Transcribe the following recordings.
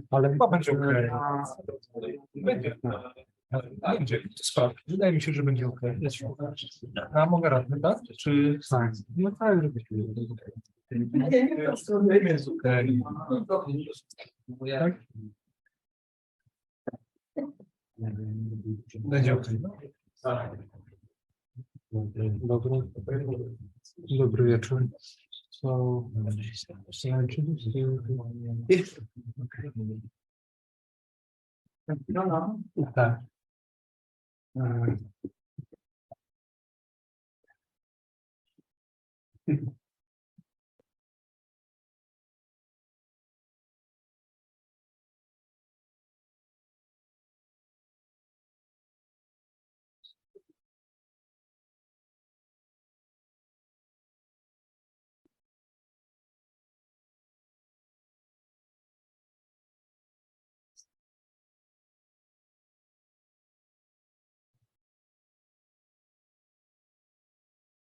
Ale chyba będzie okej. Będzie. Będzie. Wydaje mi się, że będzie okej. A Amogharatny, tak? Czy... Tak. No tak, żebyśmy... Jest okej. Tak? Będzie okej. Dobry wieczór. So, tak.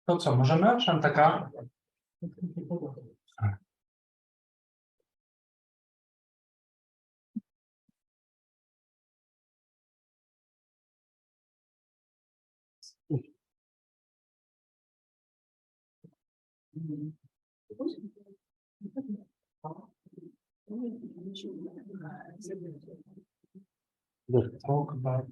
To co, możemy? Szantaka? Let's talk about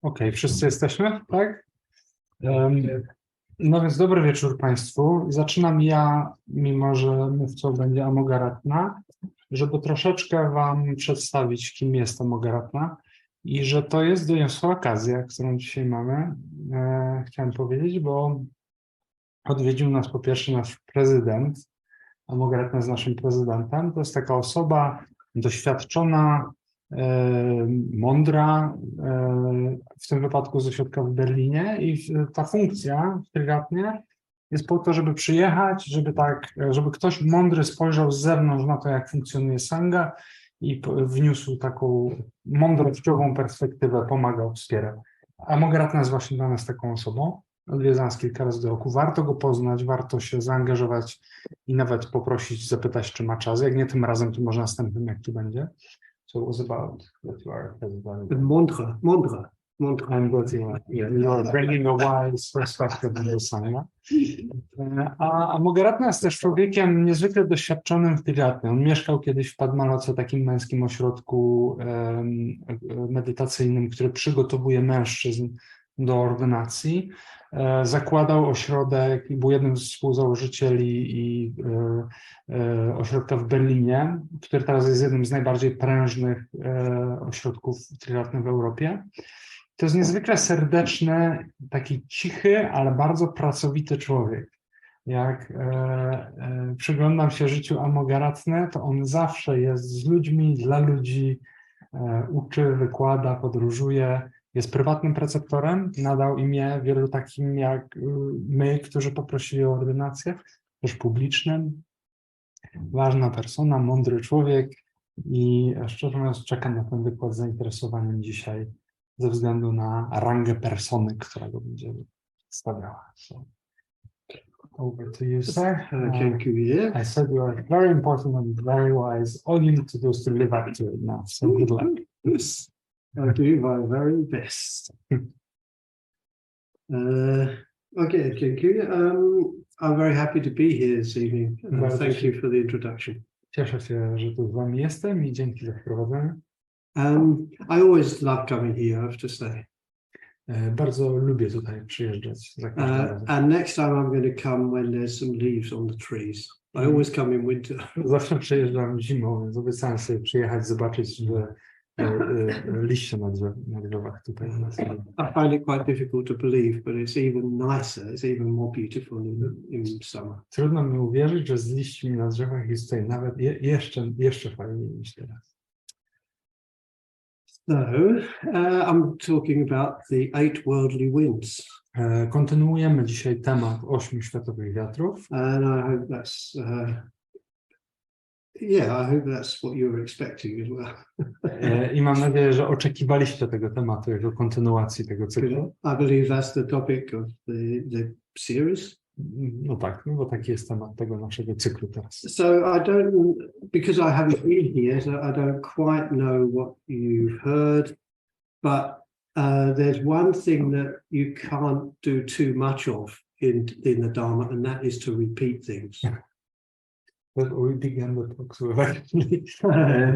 Okej, wszyscy jesteśmy, tak? No więc dobry wieczór Państwu. Zaczynam ja, mimo że mówcą będzie Amogharatna, żeby troszeczkę Wam przedstawić, kim jest Amogharatna i że to jest doniosła okazja, którą dzisiaj mamy, chciałem powiedzieć, bo odwiedził nas po pierwsze nasz prezydent. Amogharatna jest naszym prezydentem. To jest taka osoba doświadczona, mądra, w tym wypadku z ośrodka w Berlinie, i ta funkcja w Triratnie jest po to, żeby przyjechać, żeby ktoś mądry spojrzał z zewnątrz na to, jak funkcjonuje sangha i wniósł taką mądrościową perspektywę, pomagał, wspierał. Amogharatna jest właśnie dla nas taką osobą. Odwiedza nas kilka razy do roku. Warto go poznać, warto się zaangażować i nawet poprosić, zapytać, czy ma czas. Jak nie tym razem, to może następnym, jak tu będzie. So it was about that you are Mądra. I'm good, you are bringing a wise perspective in the sangha. A Amogharatna jest też człowiekiem niezwykle doświadczonym w Triratnie. On mieszkał kiedyś w Padmaloce, takim męskim ośrodku medytacyjnym, który przygotowuje mężczyzn do ordynacji. Zakładał ośrodek i był jednym z współzałożycieli i ośrodka w Berlinie, który teraz jest jednym z najbardziej prężnych ośrodków triratnych w Europie. To jest niezwykle serdeczny, taki cichy, ale bardzo pracowity człowiek. Jak przyglądam się życiu Amogharatny, to on zawsze jest z ludźmi, dla ludzi, uczy, wykłada, podróżuje. Jest prywatnym preceptorem, nadał imię wielu takim jak my, którzy poprosili o ordynację, też publicznym. Ważna persona, mądry człowiek i szczerze mówiąc czekam na ten wykład z zainteresowaniem dzisiaj ze względu na rangę persony, która go będzie przedstawiała. So, over to you, sir. I said you are very important and very wise. All you need to do is to live up to it now. So good luck. Yes, I'll do my very best. Okay, thank you. I'm very happy to be here this evening. Thank you for the introduction. Cieszę się, że tu z Wami jestem i dzięki za wprowadzenie. I always love coming here, I have to say. Bardzo lubię tutaj przyjeżdżać za każdym razem. And next time I'm going to come when there's some leaves on the trees. I always come in winter. Zawsze przyjeżdżam zimą, więc obiecałem sobie przyjechać, zobaczyć, że liście na drzewach tutaj. I find it quite difficult to believe, but it's even nicer, it's even more beautiful in summer. Trudno mi uwierzyć, że z liśćmi na drzewach jest tutaj nawet jeszcze fajniej niż teraz. So, I'm talking about the 8 worldly winds. Kontynuujemy dzisiaj temat 8 światowych wiatrów. And I hope that's Yeah, I hope that's what you were expecting as well. I mam nadzieję, że oczekiwaliście tego tematu jako kontynuacji tego cyklu. I believe that's the topic of the series. No tak, no bo taki jest temat tego naszego cyklu teraz. So I don't, because I haven't been here, so I don't quite know what you've heard, but there's one thing that you can't do too much of in the Dharma, and that is to repeat things. We began the talk, so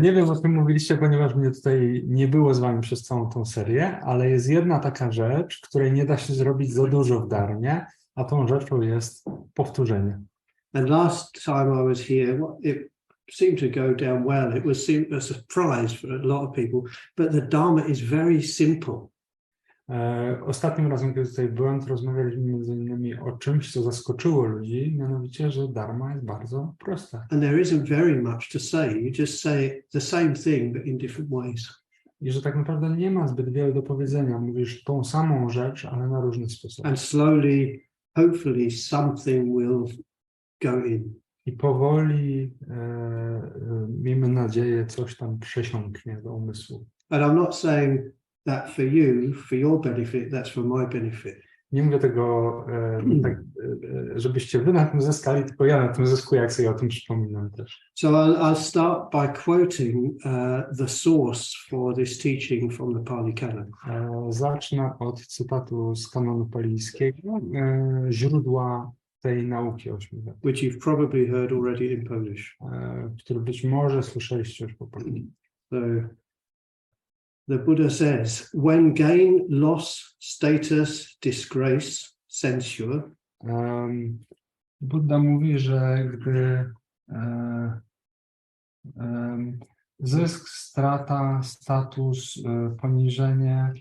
nie wiem, o czym mówiliście, ponieważ mnie tutaj nie było z wami przez całą tą serię, ale jest jedna taka rzecz, której nie da się zrobić za dużo w Dharmie, a tą rzeczą jest powtórzenie. And last time I was here, it seemed to go down well. It was a surprise for a lot of people, but the Dharma is very simple. Ostatnim razem, kiedy tutaj byłem, to rozmawialiśmy między innymi o czymś, co zaskoczyło ludzi, mianowicie, że Dharma jest bardzo prosta. And there isn't very much to say. You just say the same thing, but in different ways. I że tak naprawdę nie ma zbyt wiele do powiedzenia. Mówisz tą samą rzecz, ale na różny sposób. And slowly, hopefully, something will go in. I powoli, miejmy nadzieję, coś tam przesiąknie do umysłu. And I'm not saying that for you, for your benefit, that's for my benefit. Nie mówię tego, tak, żebyście wy na tym zyskali, tylko ja na tym zyskuję, jak sobie o tym przypominam też. So I'll start by quoting the source for this teaching from the Pali Canon. Zacznę od cytatu z kanonu palijskiego, źródła tej nauki 8 lat. Which you've probably heard already in Polish. Który być może słyszeliście już po polsku. So the Buddha says, when gain, loss, status, disgrace, censure. Buddha mówi, że gdy zysk, strata, status, poniżenie,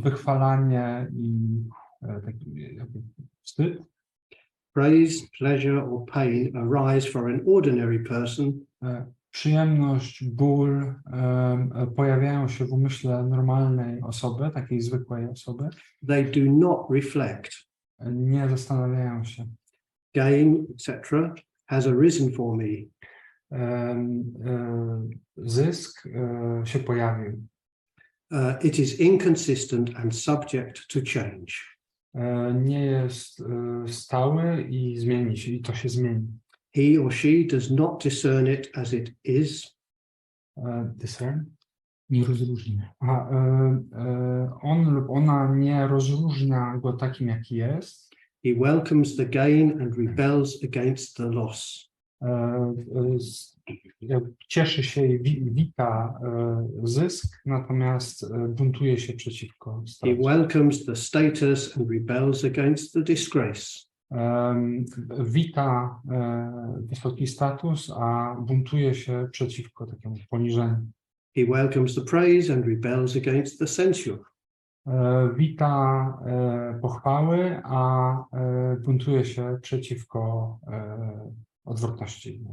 wychwalanie i taki wstyd. Praise, pleasure or pain arise for an ordinary person. Przyjemność, ból pojawiają się w umyśle normalnej osoby, takiej zwykłej osoby. They do not reflect. Nie zastanawiają się. Gain, etc. has arisen for me. Zysk się pojawił. It is inconsistent and subject to change. Nie jest stały i zmieni się, i to się zmieni. He or she does not discern it as it is. Discern? Nie rozróżnia. On lub ona nie rozróżnia go takim, jaki jest. He welcomes the gain and rebels against the loss. Cieszy się i wita zysk, natomiast buntuje się przeciwko stracie. He welcomes the status and rebels against the disgrace. Wita wysoki status, a buntuje się przeciwko takiemu poniżeniu. He welcomes the praise and rebels against the censure. Wita pochwały, a buntuje się przeciwko odwrotności.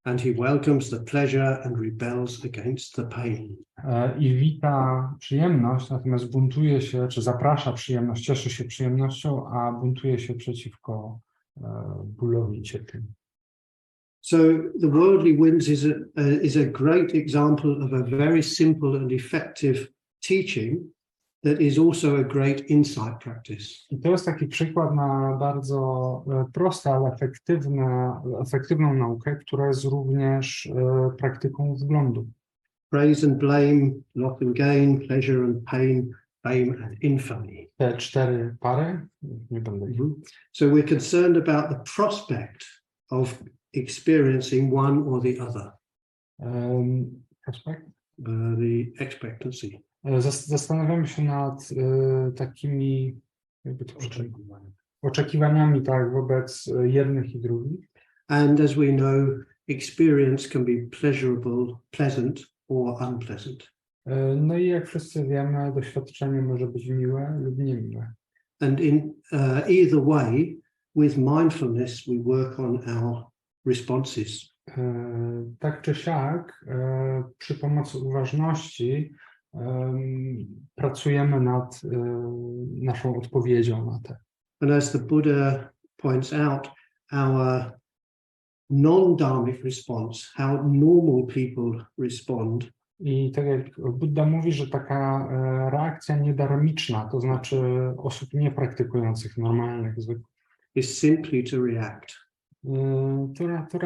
And he welcomes the pleasure and rebels against the pain. I wita przyjemność, natomiast buntuje się, czy zaprasza przyjemność, cieszy się przyjemnością, a buntuje się przeciwko bólowi i cierpieniu. So the worldly winds is a great example of a very simple and effective teaching that is also a great insight practice. I to jest taki przykład na bardzo prostą, ale efektywną naukę, która jest również praktyką wglądu. Praise and blame, loss and gain, pleasure and pain, fame and infamy. Te 4 pary, nie będę ich. So we're concerned about the prospect of experiencing one or the other. Prospect? The expectancy. Zastanawiamy się nad takimi oczekiwaniami, tak, wobec jednych i drugich. And as we know, experience can be pleasurable, pleasant or unpleasant. No i jak wszyscy wiemy, doświadczenie może być miłe lub niemiłe. And in either way, with mindfulness, we work on our responses. Tak czy siak, przy pomocy uważności pracujemy nad naszą odpowiedzią na te. And as the Buddha points out, our non-dharmic response, how normal people respond, I tak jak Buddha mówi, że taka reakcja niedarmiczna, to znaczy osób niepraktykujących, normalnych, zwykłych, is simply to react to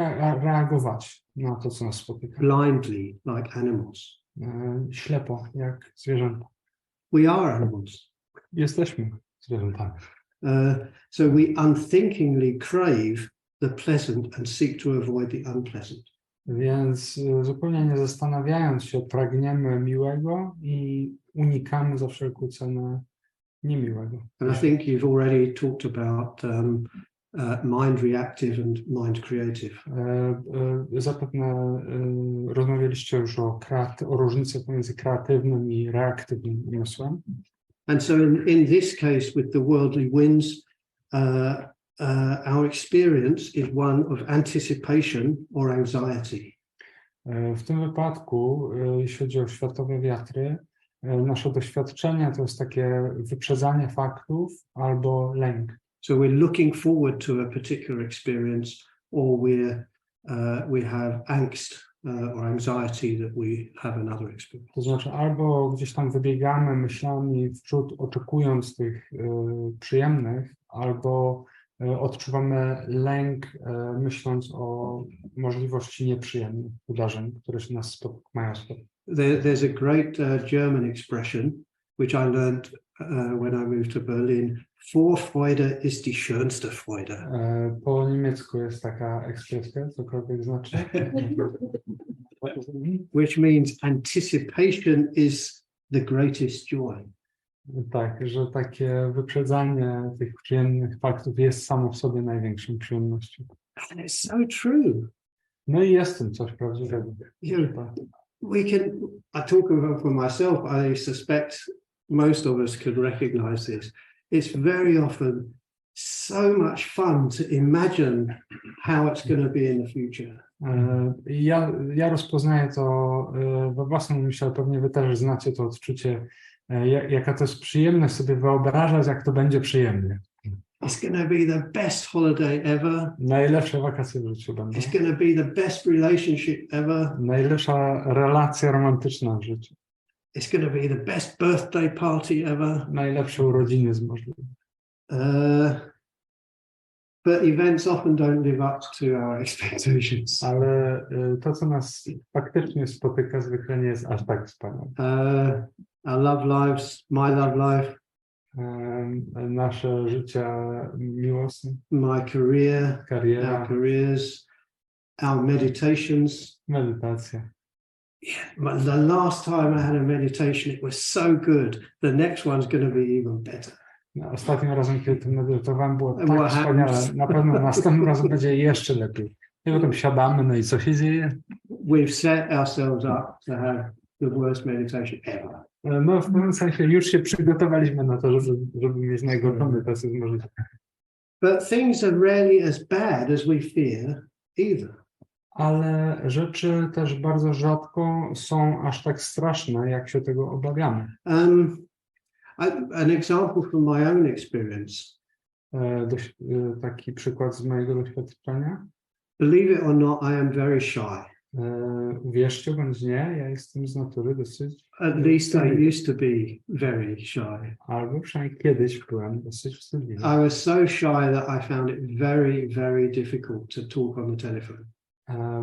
reagować na to, co nas spotyka. blindly, like animals. Ślepo, jak zwierzęta. We are animals. Jesteśmy zwierzętami. So we unthinkingly crave the pleasant and seek to avoid the unpleasant. Więc zupełnie nie zastanawiając się, pragniemy miłego i unikamy za wszelką cenę niemiłego. And I think you've already talked about mind reactive and mind creative. Zapewne rozmawialiście już o różnicy pomiędzy kreatywnym i reaktywnym umysłem. And so in this case, with the worldly winds, our experience is one of anticipation or anxiety. W tym wypadku, jeśli chodzi o światowe wiatry, nasze doświadczenie to jest takie wyprzedzanie faktów albo lęk. So we're looking forward to a particular experience, or we have angst or anxiety that we have another experience. To znaczy albo gdzieś tam wybiegamy myślami w przód, oczekując tych przyjemnych, albo odczuwamy lęk, myśląc o możliwości nieprzyjemnych wydarzeń, które się nas mają spotkać. There's a great German expression, which I learned when I moved to Berlin. Vorfreude ist die schönste Freude. Po niemiecku jest taka ekspresja, cokolwiek znaczy. Which means anticipation is the greatest joy. Tak, że takie wyprzedzanie tych przyjemnych faktów jest samo w sobie największą przyjemnością. And it's so true. No i jest w tym coś prawdziwego. I talk about for myself, I suspect most of us could recognize this. It's very often so much fun to imagine how it's going to be in the future. Ja rozpoznaję to we własnym umyśle, ale pewnie wy też znacie to odczucie, jaka to jest przyjemność sobie wyobrażać, jak to będzie przyjemnie. It's going to be the best holiday ever. Najlepsze wakacje w życiu będą. It's going to be the best relationship ever. Najlepsza relacja romantyczna w życiu. It's going to be the best birthday party ever. Najlepsze urodziny z możliwych. But events often don't live up to our expectations. Ale to, co nas faktycznie spotyka, zwykle nie jest aż tak wspaniałe. Our love lives, my love life. Nasze życia miłosne. My career, kariera, our careers, our meditations. Medytacja. Yeah, the last time I had a meditation, it was so good. The next one's going to be even better. Ostatnim razem, kiedy to medytowałem, było tak wspaniale. Na pewno następnym razem będzie jeszcze lepiej. I potem siadamy, no i co się dzieje? We've set ourselves up to have the worst meditation ever. No w pewnym sensie już się przygotowaliśmy na to, żeby mieć najgorszą medytację z możliwych. But things are rarely as bad as we fear either. Ale rzeczy też bardzo rzadko są aż tak straszne, jak się tego obawiamy. An example from my own experience. Taki przykład z mojego doświadczenia. Believe it or not, I am very shy. Uwierzcie bądź nie, ja jestem z natury dosyć... At least I used to be very shy. Albo przynajmniej kiedyś byłem dosyć wstydliwy. I was so shy that I found it very, very difficult to talk on the telephone.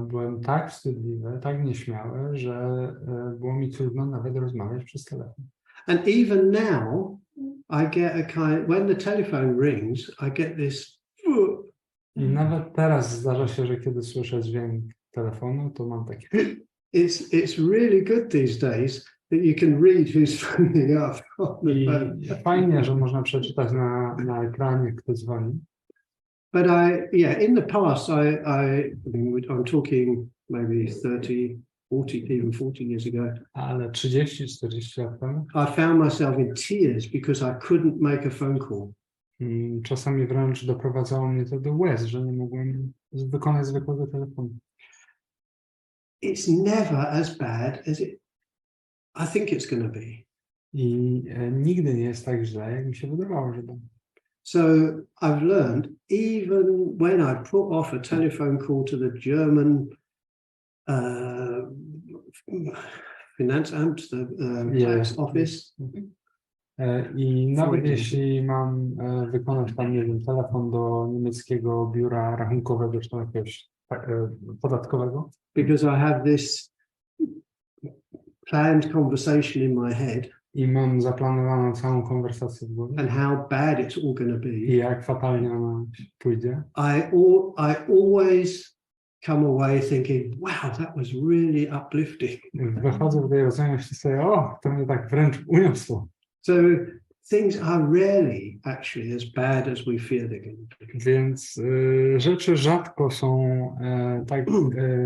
Byłem tak wstydliwy, tak nieśmiały, że było mi trudno nawet rozmawiać przez telefon. And even now, I get a kind, when the telephone rings, I get this. I nawet teraz zdarza się, że kiedy słyszę dźwięk telefonu, to mam takie... It's really good these days that you can read who's phoning up. I fajnie, że można przeczytać na ekranie, kto dzwoni. But in the past, I'm talking maybe 30, 40, even 40 years ago. Ale 30-40 lat temu. I found myself in tears because I couldn't make a phone call. Czasami wręcz doprowadzało mnie to do łez, że nie mogłem wykonać zwykłego telefonu. It's never as bad as I think it's going to be. I nigdy nie jest tak źle, jak mi się wydawało, że będzie. So I've learned, even when I put off a telephone call to the German Finanzamt, the tax office. I nawet jeśli mam wykonać tam, nie wiem, telefon do niemieckiego biura rachunkowego, czy tam jakiegoś podatkowego. Because I have this planned conversation in my head. I mam zaplanowaną całą konwersację w głowie. And how bad it's all going to be. I jak fatalnie ona pójdzie. I always come away thinking, wow, that was really uplifting. Wychodzę w tej rozmowie, myślę sobie, o, to mnie tak wręcz uniosło. So things are rarely actually as bad as we fear they're going to be. Więc rzeczy rzadko są tak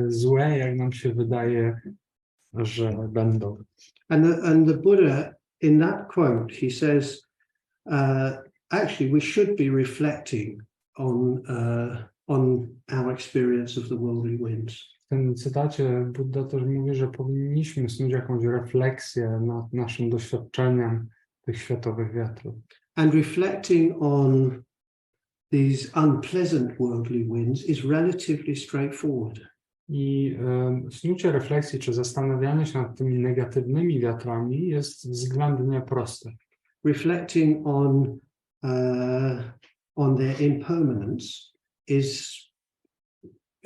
złe, jak nam się wydaje, że będą. And the Buddha, in that quote, he says, actually we should be reflecting on our experience of the worldly winds. W tym cytacie Buddha też mówi, że powinniśmy snuć jakąś refleksję nad naszym doświadczeniem tych światowych wiatrów. And reflecting on these unpleasant worldly winds is relatively straightforward. I snucie refleksji czy zastanawianie się nad tymi negatywnymi wiatrami jest względnie proste. Reflecting on their impermanence is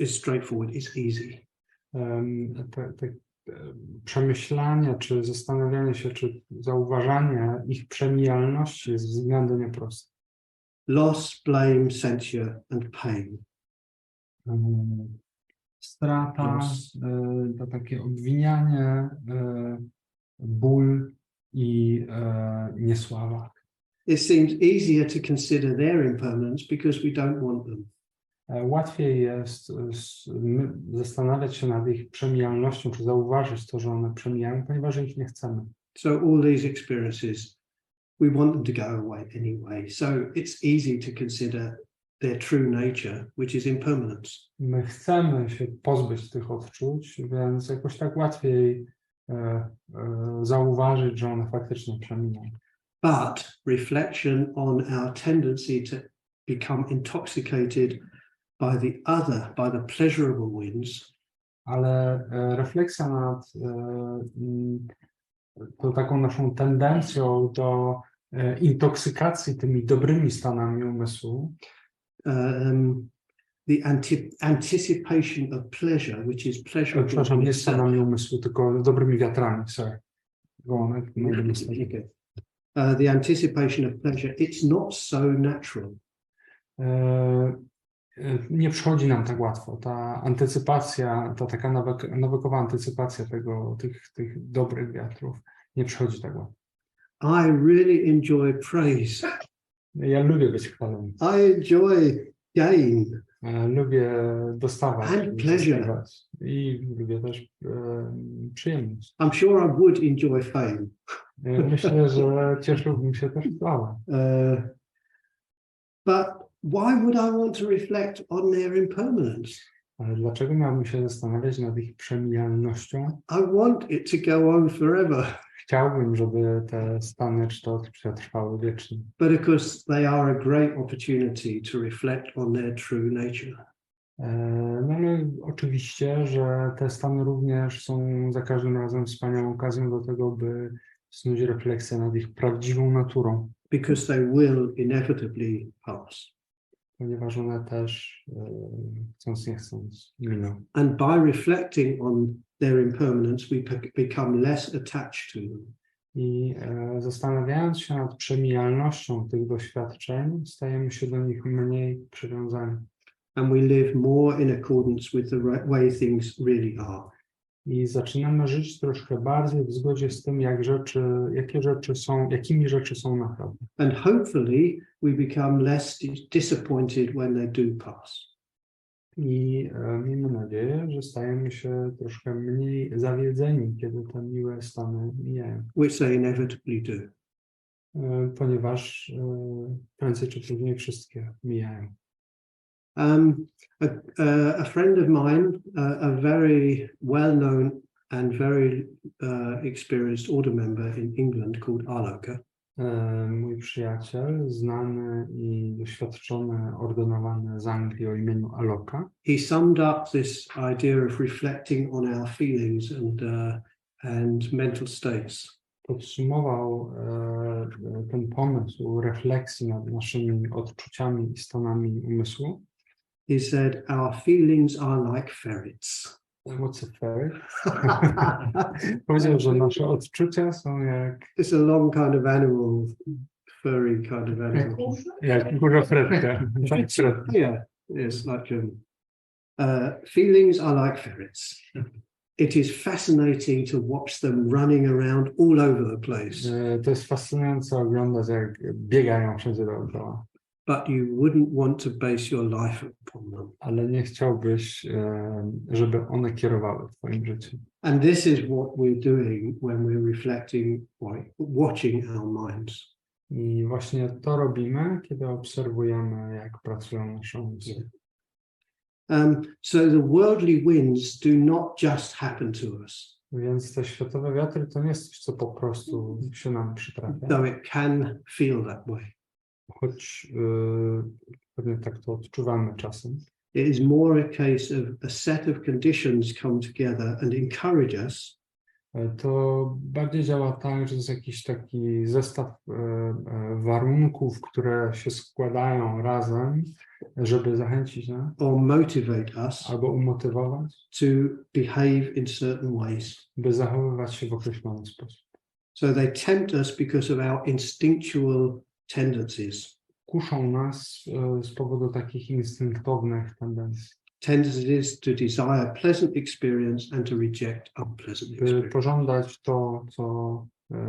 straightforward, it's easy. Przemyślanie, czy zastanawianie się, czy zauważanie ich przemijalności jest względnie proste. Loss, blame, censure and pain. Strata, to takie obwinianie, ból i niesława. It seems easier to consider their impermanence because we don't want them. Łatwiej jest zastanawiać się nad ich przemijalnością, czy zauważyć to, że one przemijają, ponieważ ich nie chcemy. So all these experiences, we want them to go away anyway. So it's easy to consider their true nature, which is impermanence. My chcemy się pozbyć tych odczuć, więc jakoś tak łatwiej zauważyć, że one faktycznie przemijają. But reflection on our tendency to become intoxicated by the pleasurable winds. Ale refleksja nad tą taką naszą tendencją do intoksykacji tymi dobrymi stanami umysłu. The anticipation of pleasure, which is pleasurable. Przepraszam, nie stanami umysłu, tylko dobrymi wiatrami. Sorry. Go on. Okay. The anticipation of pleasure, it's not so natural. Nie przychodzi nam tak łatwo. Ta antycypacja, ta taka nawykowa antycypacja tych dobrych wiatrów nie przychodzi tak łatwo. I really enjoy praise. Ja lubię być chwalony. I enjoy gain. Lubię dostawać. And pleasure. I lubię też przyjemność. I'm sure I would enjoy fame. Myślę, że cieszyłbym się też sławą. But why would I want to reflect on their impermanence? Ale dlaczego miałbym się zastanawiać nad ich przemijalnością? I want it to go on forever. Chciałbym, żeby te stany czy to odczucia trwały wiecznie. But of course they are a great opportunity to reflect on their true nature. No ale oczywiście, że te stany również są za każdym razem wspaniałą okazją do tego, by snuć refleksję nad ich prawdziwą naturą. Because they will inevitably pass. Ponieważ one też, chcąc nie chcąc, miną. And by reflecting on their impermanence, we become less attached to them. I zastanawiając się nad przemijalnością tych doświadczeń, stajemy się do nich mniej przywiązani. And we live more in accordance with the way things really are. I zaczynamy żyć troszkę bardziej w zgodzie z tym, jakimi rzeczy są naprawdę. And hopefully we become less disappointed when they do pass. I miejmy nadzieję, że stajemy się troszkę mniej zawiedzeni, kiedy te miłe stany mijają. Which they inevitably do. Ponieważ prędzej czy później wszystkie mijają. A friend of mine, a very well-known and very experienced order member in England called Aloka. Mój przyjaciel, znany i doświadczony, ordynowany z Anglii o imieniu Aloka, he summed up this idea of reflecting on our feelings and mental states. podsumował ten pomysł refleksji nad naszymi odczuciami i stanami umysłu. He said, our feelings are like ferrets. What's a ferret? Powiedział, że nasze odczucia są jak... It's a long kind of animal, furry kind of animal. Jak kurza fretka. Yeah, it's like feelings are like ferrets. It is fascinating to watch them running around all over the place. To jest fascynujące oglądać, jak biegają wszędzie dookoła. But you wouldn't want to base your life upon them. Ale nie chciałbyś, żeby one kierowały twoim życiem. And this is what we're doing when we're reflecting, watching our minds. I właśnie to robimy, kiedy obserwujemy, jak pracują nasze umysły. So the worldly winds do not just happen to us. Więc te światowe wiatry to nie jest coś, co po prostu się nam przytrafia. Though it can feel that way. Choć pewnie tak to odczuwamy czasem. It is more a case of a set of conditions come together and encourage us. To bardziej działa tak, że jest jakiś taki zestaw warunków, które się składają razem, żeby zachęcić nas, Or motivate us albo umotywować, to behave in certain ways. by zachowywać się w określony sposób. So they tempt us because of our instinctual tendencies. Kuszą nas z powodu takich instynktownych tendencji. Tendencies to desire pleasant experience and to reject unpleasant By experience. pożądać to, co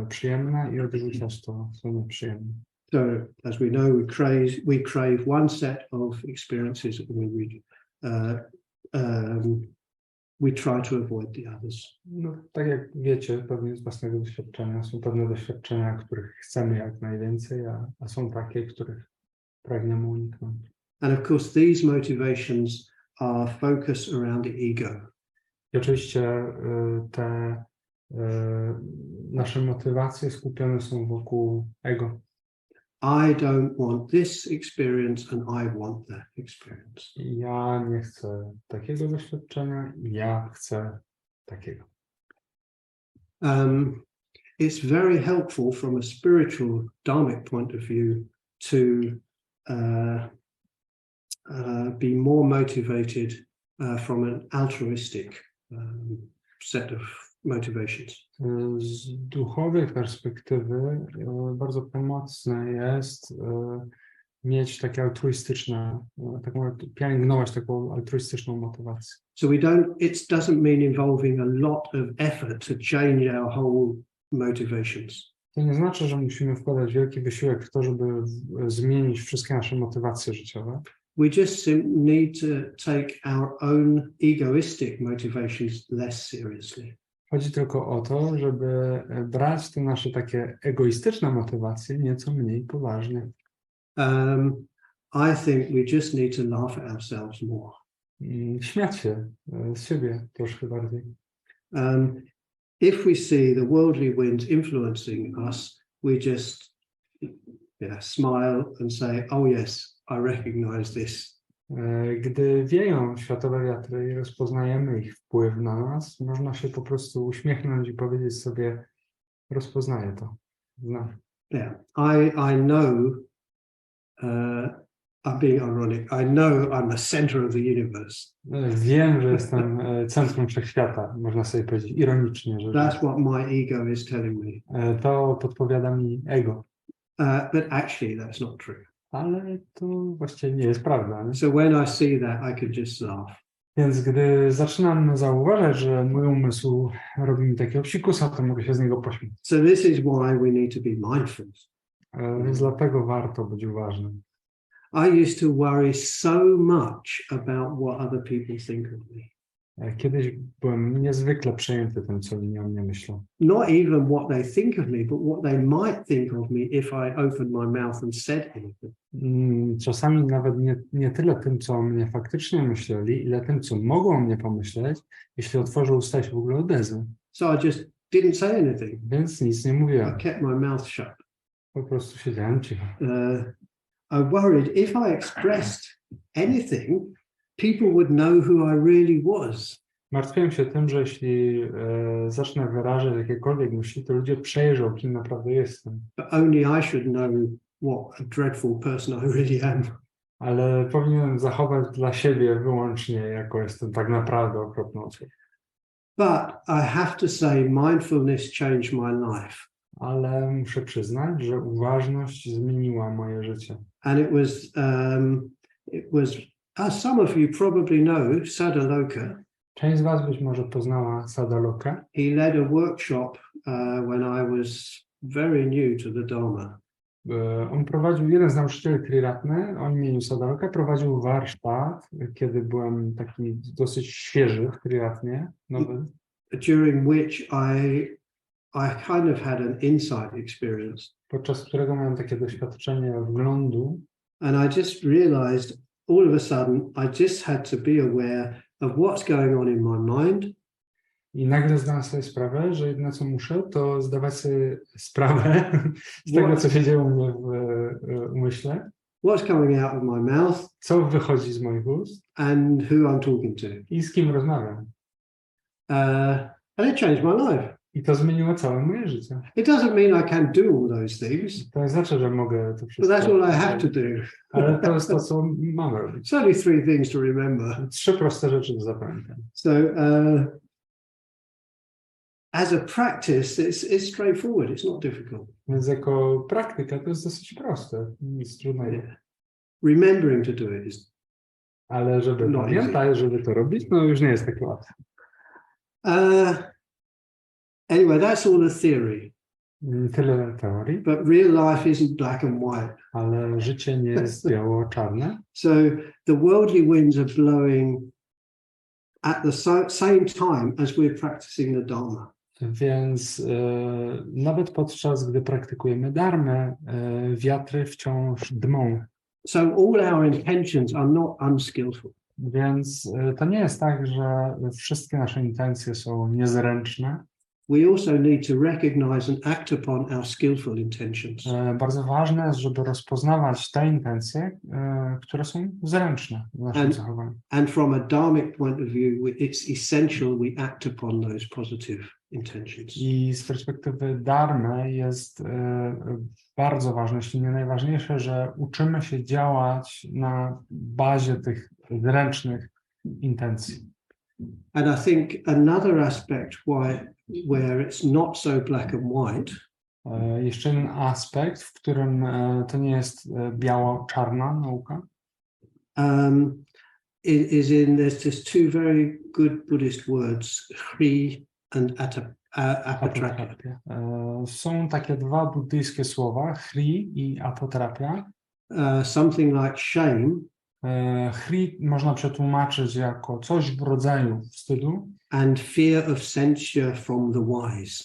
przyjemne i odrzucać to, co nieprzyjemne. So, as we know, we crave one set of experiences and we try to avoid the others. No, tak jak wiecie, pewnie z własnego doświadczenia, są pewne doświadczenia, których chcemy jak najwięcej, a są takie, których pragniemy uniknąć. And of course, these motivations are focused around the ego. I oczywiście te nasze motywacje skupione są wokół ego. I don't want this experience and I want that experience. Ja nie chcę takiego doświadczenia, ja chcę takiego. It's very helpful from a spiritual dharmic point of view to be more motivated from an altruistic set of motivations. Z duchowej perspektywy bardzo pomocne jest mieć takie altruistyczne, pielęgnować taką altruistyczną motywację. So it doesn't mean involving a lot of effort to change our whole motivations. To nie znaczy, że musimy wkładać wielki wysiłek w to, żeby zmienić wszystkie nasze motywacje życiowe. We just need to take our own egoistic motivations less seriously. Chodzi tylko o to, żeby brać te nasze takie egoistyczne motywacje nieco mniej poważnie. I think we just need to laugh at ourselves more. Śmiać się z siebie troszkę bardziej. If we see the worldly winds influencing us, we just smile and say, oh yes, I recognize this. Gdy wieją światowe wiatry i rozpoznajemy ich wpływ na nas, można się po prostu uśmiechnąć i powiedzieć sobie, rozpoznaję to, znam. Yeah, I know, I'm being ironic, I know I'm the center of the universe. Wiem, że jestem centrum wszechświata, można sobie powiedzieć ironicznie. Że That's what my ego is telling me. To podpowiada mi ego. But actually that's not true. Ale to właściwie nie jest prawda. Nie? So when I see that, I can just laugh. Więc gdy zaczynam zauważać, że mój umysł robi mi takiego psikusa, to mogę się z niego pośmiać. So this is why we need to be mindful. Więc dlatego warto być uważnym. I used to worry so much about what other people think of me. Kiedyś byłem niezwykle przejęty tym, co inni o mnie myślą. Not even what they think of me, but what they might think of me if I opened my mouth and said anything. Czasami nawet nie tyle tym, co o mnie faktycznie myśleli, ile tym, co mogą o mnie pomyśleć, jeśli otworzę usta i się w ogóle odezwę. So I just didn't say anything. Więc nic nie mówiłem. I kept my mouth shut. Po prostu siedziałem cicho. I worried if I expressed anything, people would know who I really was. Martwiłem się tym, że jeśli zacznę wyrażać jakiekolwiek myśli, to ludzie przejrzą, kim naprawdę jestem. But only I should know what a dreadful person I really am. Ale powinienem zachować dla siebie wyłącznie, jako jestem tak naprawdę okropną osobą. But I have to say, mindfulness changed my life. Ale muszę przyznać, że uważność zmieniła moje życie. And it was, as some of you probably know, Sadaloka. Część z was być może poznała Sadalokę. He led a workshop when I was very new to the Dharma. On prowadził, jeden z nauczycieli Triratny o imieniu Sadaloka, prowadził warsztat, kiedy byłem taki dosyć świeży w Triratnie, nowym. During which I kind of had an insight experience. Podczas którego miałem takie doświadczenie wglądu. And I just realized all of a sudden I just had to be aware of what's going on in my mind. I nagle zdałem sobie sprawę, że jedyne co muszę, to zdawać sobie sprawę z tego, co się dzieje u mnie w umyśle. What's coming out of my mouth. Co wychodzi z moich ust. And who I'm talking to. I z kim rozmawiam. And it changed my life. I to zmieniło całe moje życie. It doesn't mean I can do all those things. To nie znaczy, że mogę to wszystko. But that's all I have to do. Ale to jest to, co mam robić. It's only 3 things to remember. 3 proste rzeczy do zapamiętania. So, as a practice, it's straightforward. It's not difficult. Więc jako praktyka to jest dosyć proste. Nic trudnego. Yeah. Remembering to do it is. Ale żeby pamiętać, żeby to robić, no już nie jest tak łatwo. Anyway, that's all the theory. Tyle teorii. But real life isn't black and white. Ale życie nie jest biało-czarne. So the worldly winds are blowing at the same time as we're practicing the Dharma. Więc nawet podczas gdy praktykujemy Dharmę, wiatry wciąż dmą. So all our intentions are not unskillful. Więc to nie jest tak, że wszystkie nasze intencje są niezręczne. We also need to recognize and act upon our skillful intentions. Bardzo ważne jest, żeby rozpoznawać te intencje, które są zręczne w naszym zachowaniu. And from a dharmic point of view, it's essential we act upon those positive intentions. I z perspektywy dharmy jest bardzo ważne, jeśli nie najważniejsze, że uczymy się działać na bazie tych zręcznych intencji. And I think another aspect where it's not so black and white. Jeszcze jeden aspekt, w którym to nie jest biało-czarna nauka. There's just 2 very good Buddhist words, hri and apatrapya. Są takie 2 buddyjskie słowa, hri i apatrapya. Something like shame. Hri można przetłumaczyć jako coś w rodzaju wstydu. And fear of censure from the wise.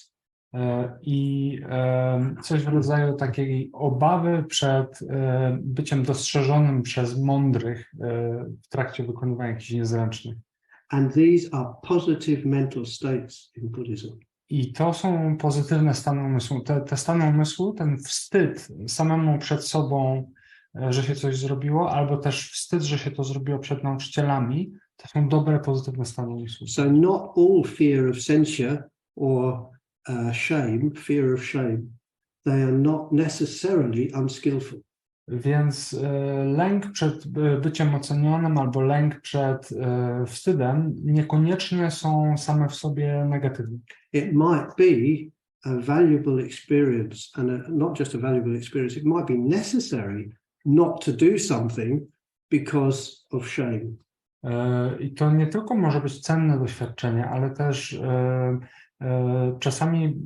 I coś w rodzaju takiej obawy przed byciem dostrzeżonym przez mądrych w trakcie wykonywania jakichś niezręcznych. And these are positive mental states in Buddhism. I to są pozytywne stany umysłu. Te stany umysłu, ten wstyd samemu przed sobą, że się coś zrobiło, albo też wstyd, że się to zrobiło przed nauczycielami, to są dobre, pozytywne stany umysłu. So not all fear of censure or shame, fear of shame, they are not necessarily unskillful. Więc lęk przed byciem ocenionym albo lęk przed wstydem niekoniecznie są same w sobie negatywne. It might be a valuable experience, and not just a valuable experience, it might be necessary not to do something because of shame. I to nie tylko może być cenne doświadczenie, ale też czasami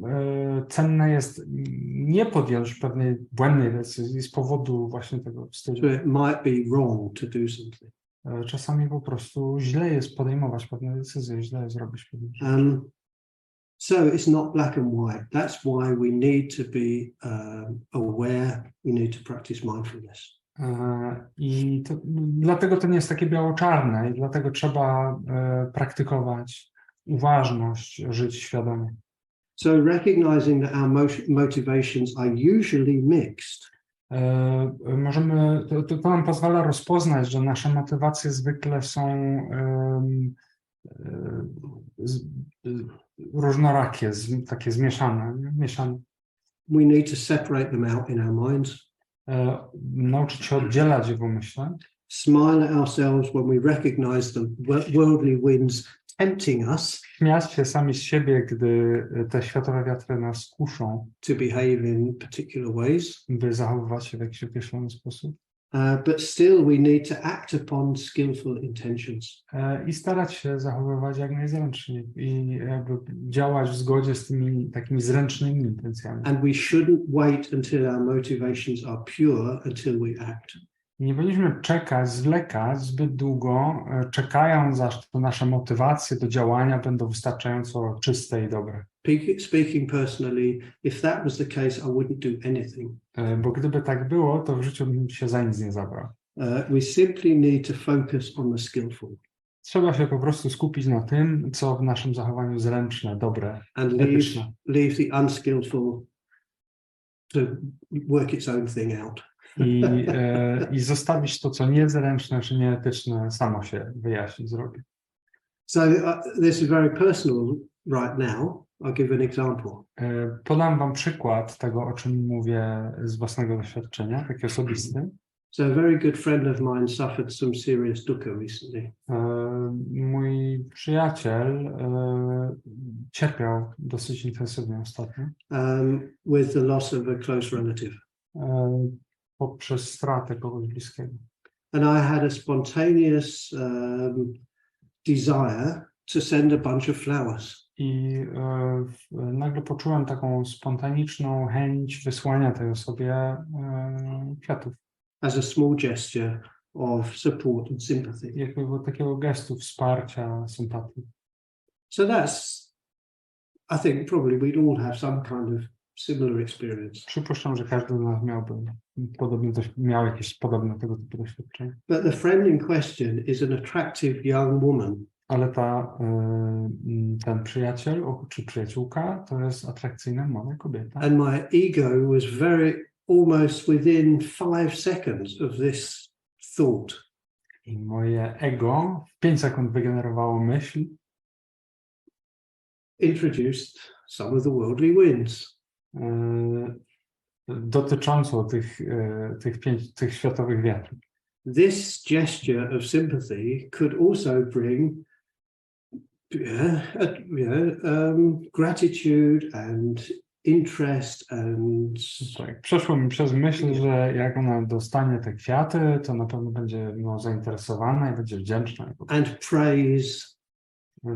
cenne jest nie podjąć pewnej błędnej decyzji z powodu właśnie tego wstydu. So it might be wrong to do something. Czasami po prostu źle jest podejmować pewne decyzje, źle jest robić pewne rzeczy. So it's not black and white. That's why we need to be aware. We need to practice mindfulness. I dlatego to nie jest takie biało-czarne i dlatego trzeba praktykować uważność, żyć świadomie. So recognizing that our motivations are usually mixed. To nam pozwala rozpoznać, że nasze motywacje zwykle są różnorakie, takie zmieszane. We need to separate them out in our minds. Nauczyć się oddzielać je w umyśle. Smile at ourselves when we recognize the worldly winds tempting us. Śmiać się sami z siebie, gdy te światowe wiatry nas kuszą. To behave in particular ways. By zachowywać się w jakiś określony sposób. But still we need to act upon skillful intentions. I starać się zachowywać jak najzręczniej i jakby działać w zgodzie z tymi takimi zręcznymi intencjami. And we shouldn't wait until our motivations are pure until we act. Nie powinniśmy zwlekać zbyt długo, czekając aż to nasze motywacje do działania będą wystarczająco czyste i dobre. Speaking personally, if that was the case, I wouldn't do anything. Bo gdyby tak było, to w życiu bym się za nic nie zabrał. We simply need to focus on the skillful. Trzeba się po prostu skupić na tym, co w naszym zachowaniu zręczne, dobre, and etyczne. leave the unskillful to work its own thing out. I zostawić to, co niezręczne czy nieetyczne, samo się wyjaśni, zrobi. So this is very personal right now. I'll give an example. Podam wam przykład tego, o czym mówię z własnego doświadczenia, taki osobisty. So a very good friend of mine suffered some serious dukkha recently. Mój przyjaciel cierpiał dosyć intensywnie ostatnio. With the loss of a close relative. Poprzez stratę kogoś bliskiego. And I had a spontaneous desire to send a bunch of flowers. I nagle poczułem taką spontaniczną chęć wysłania tej osobie kwiatów. As a small gesture of support and sympathy. Jakiego takiego gestu wsparcia, sympatii. So that's, I think probably we'd all have some kind of similar experience. Przypuszczam, że każdy z nas miał jakieś podobne tego typu doświadczenie. But the friend in question is an attractive young woman. Ale ten przyjaciel czy przyjaciółka to jest atrakcyjna młoda kobieta. And my ego was almost within 5 seconds of this thought. I moje ego w 5 sekund wygenerowało myśl. Introduced some of the worldly winds. Dotyczącą tych światowych wiatrów. This gesture of sympathy could also bring gratitude and interest and... Tak, przeszło mi przez myśl, że jak ona dostanie te kwiaty, to na pewno będzie zainteresowana i będzie wdzięczna. And praise.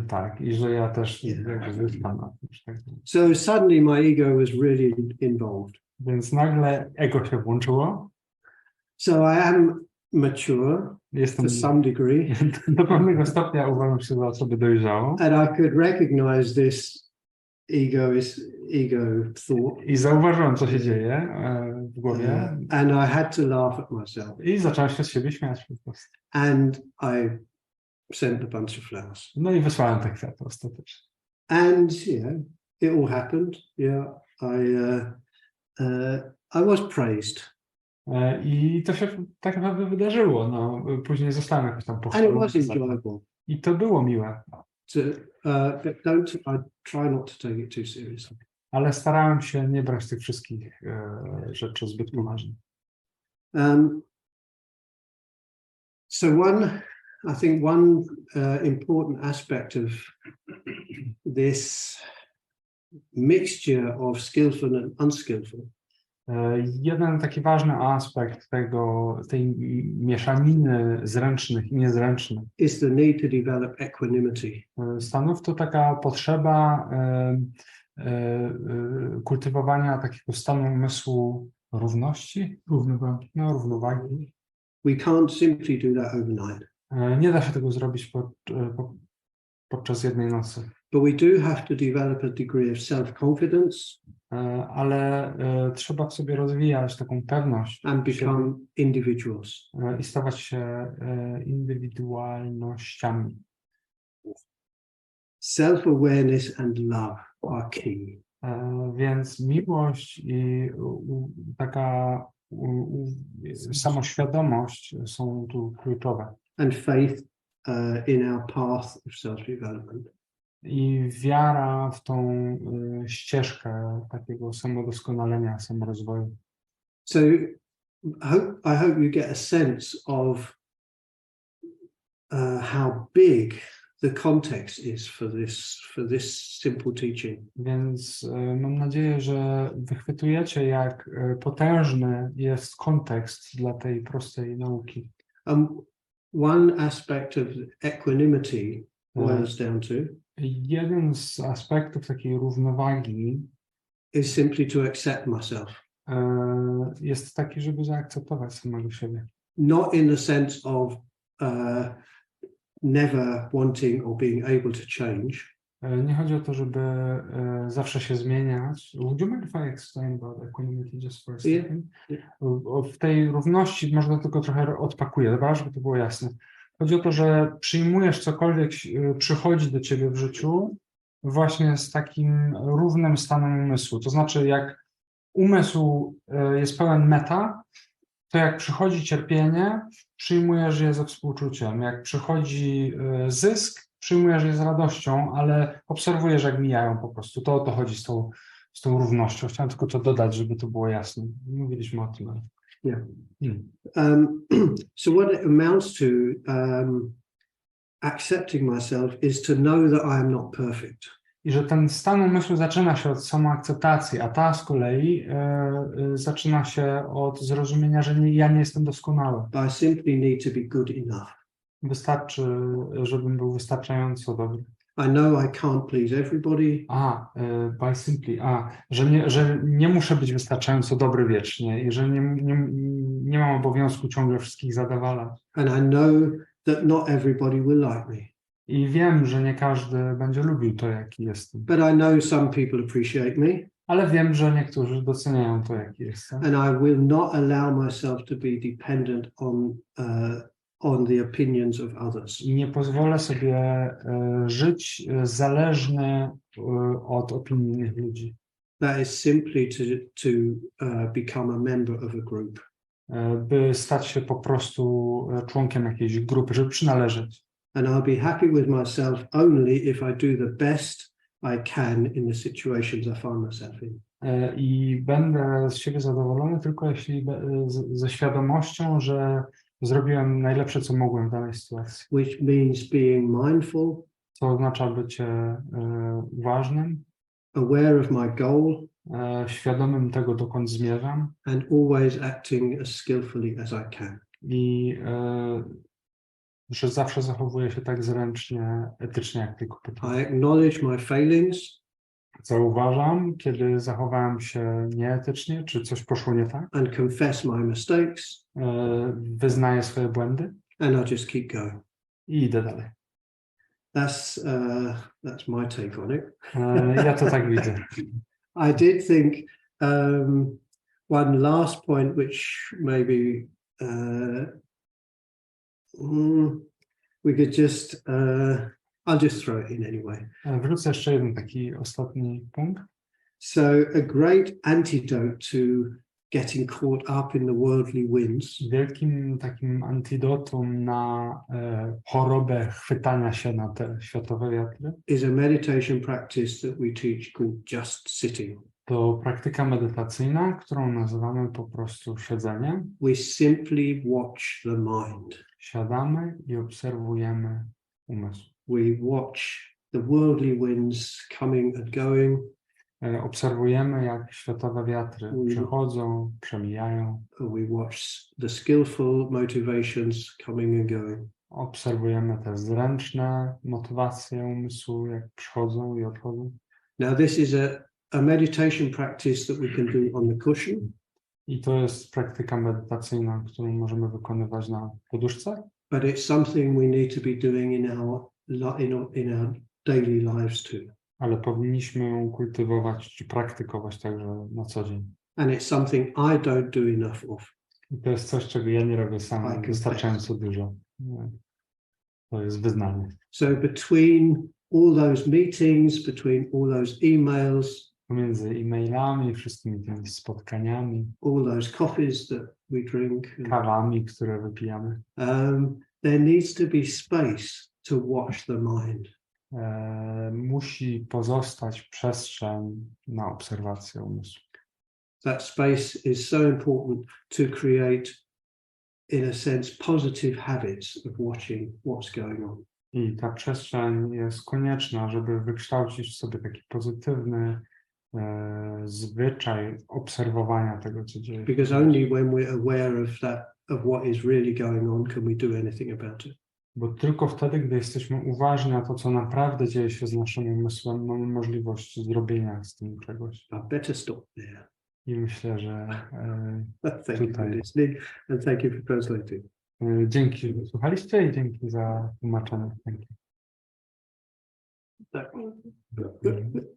Tak, i że ja też wystanę. So suddenly my ego was really involved. Więc nagle ego się włączyło. So I am mature to some degree. Do pewnego stopnia uważam się za osobę dojrzałą. And I could recognize this ego thought. I zauważyłem, co się dzieje w głowie. And I had to laugh at myself. I zacząłem się z siebie śmiać po prostu. And I sent a bunch of flowers. No i wysłałem te kwiaty ostatecznie. And it all happened. Yeah, I was praised. I to się tak naprawdę wydarzyło. No, później zostałem jakoś tam pochwalony. And it was enjoyable. I to było miłe. But I try not to take it too seriously. Ale starałem się nie brać tych wszystkich rzeczy zbyt poważnie. So I think one important aspect of this mixture of skillful and unskillful. Jeden taki ważny aspekt tej mieszaniny zręcznych i niezręcznych is the need to develop equanimity. Stanów to taka potrzeba kultywowania takiego stanu umysłu równości, równowagi. We can't simply do that overnight. Nie da się tego zrobić podczas jednej nocy. But we do have to develop a degree of self-confidence. Ale trzeba w sobie rozwijać taką pewność. And become individuals. I stawać się indywidualnościami. Self-awareness and love are key. Więc miłość i taka samoświadomość są tu kluczowe. And faith in our path of self-development. I wiara w tą ścieżkę takiego samodoskonalenia, samorozwoju. So I hope you get a sense of how big the context is for this simple teaching. Więc mam nadzieję, że wychwytujecie, jak potężny jest kontekst dla tej prostej nauki. One aspect of equanimity boils down to jeden z aspektów takiej równowagi is simply to accept myself. Jest taki, żeby zaakceptować samego siebie. Not in the sense of never wanting or being able to change. Nie chodzi o to, żeby zawsze się zmieniać. Would you mind if I explain about equanimity just for a second? W tej równości może tylko trochę odpakuję, dobra, żeby to było jasne. Chodzi o to, że przyjmujesz cokolwiek przychodzi do ciebie w życiu właśnie z takim równym stanem umysłu. To znaczy, jak umysł jest pełen meta, to jak przychodzi cierpienie, przyjmujesz je ze współczuciem. Jak przychodzi zysk, przyjmujesz je z radością, ale obserwujesz, jak mijają po prostu. To o to chodzi z tą równością. Chciałem tylko to dodać, żeby to było jasne. Mówiliśmy o tym. Ale... Yeah. So what it amounts to accepting myself is to know that I am not perfect. I że ten stan umysłu zaczyna się od samoakceptacji, a ta z kolei zaczyna się od zrozumienia, że ja nie jestem doskonały. I simply need to be good enough. Wystarczy, żebym był wystarczająco dobry. I know I can't please everybody. By simply, że nie muszę być wystarczająco dobry wiecznie i że nie mam obowiązku ciągle wszystkich zadowalać. And I know that not everybody will like me. I wiem, że nie każdy będzie lubił to, jaki jestem. But I know some people appreciate me. Ale wiem, że niektórzy doceniają to, jaki jestem. And I will not allow myself to be dependent on the opinions of others. I nie pozwolę sobie żyć zależny od opinii innych ludzi. That is simply to become a member of a group. By stać się po prostu członkiem jakiejś grupy, żeby przynależeć. And I'll be happy with myself only if I do the best I can in the situations I find myself in. I będę z siebie zadowolony tylko jeśli ze świadomością, że zrobiłem najlepsze, co mogłem w danej sytuacji. Which means being mindful. Co oznacza bycie uważnym. Aware of my goal. Świadomym tego, dokąd zmierzam. And always acting as skillfully as I can. I że zawsze zachowuję się tak zręcznie, etycznie, jak tylko potrafię. I acknowledge my failings. Zauważam, kiedy zachowałem się nieetycznie, czy coś poszło nie tak. And confess my mistakes. Wyznaję swoje błędy. And I just keep going. I idę dalej. That's my take on it. Ja to tak widzę. I did think one last point, which maybe we could just, I'll just throw it in anyway. Wrócę jeszcze jeden taki ostatni punkt. So a great antidote to getting caught up in the worldly winds. Wielkim takim antidotum na chorobę chwytania się na te światowe wiatry. Is a meditation practice that we teach called just sitting. To praktyka medytacyjna, którą nazywamy po prostu siedzeniem. We simply watch the mind. Siadamy i obserwujemy umysł. We watch the worldly winds coming and going. Obserwujemy, jak światowe wiatry przychodzą, przemijają. We watch the skillful motivations coming and going. Obserwujemy te zręczne motywacje umysłu, jak przychodzą i odchodzą. Now this is a meditation practice that we can do on the cushion. I to jest praktyka medytacyjna, którą możemy wykonywać na poduszce. But it's something we need to be doing in our daily lives too. Ale powinniśmy ją kultywować czy praktykować także na co dzień. And it's something I don't do enough of. I to jest coś, czego ja nie robię sam wystarczająco dużo. To jest wyznanie. So between all those meetings, between all those emails, pomiędzy e-mailami, wszystkimi tymi spotkaniami, all those coffees that we drink, kawami, które wypijamy. there needs to be space to watch the mind. Musi pozostać przestrzeń na obserwację umysłu. That space is so important to create, in a sense, positive habits of watching what's going on. I ta przestrzeń jest konieczna, żeby wykształcić w sobie taki pozytywny zwyczaj obserwowania tego, co dzieje się. Because only when we're aware of that, of what is really going on, can we do anything about it. Bo tylko wtedy, gdy jesteśmy uważni na to, co naprawdę dzieje się z naszym umysłem, mamy możliwość zrobienia z tym czegoś. I better stop there. I myślę, że Thank you for listening and thank you for translating. Dzięki, że słuchaliście i dzięki za tłumaczenie. Dzięki.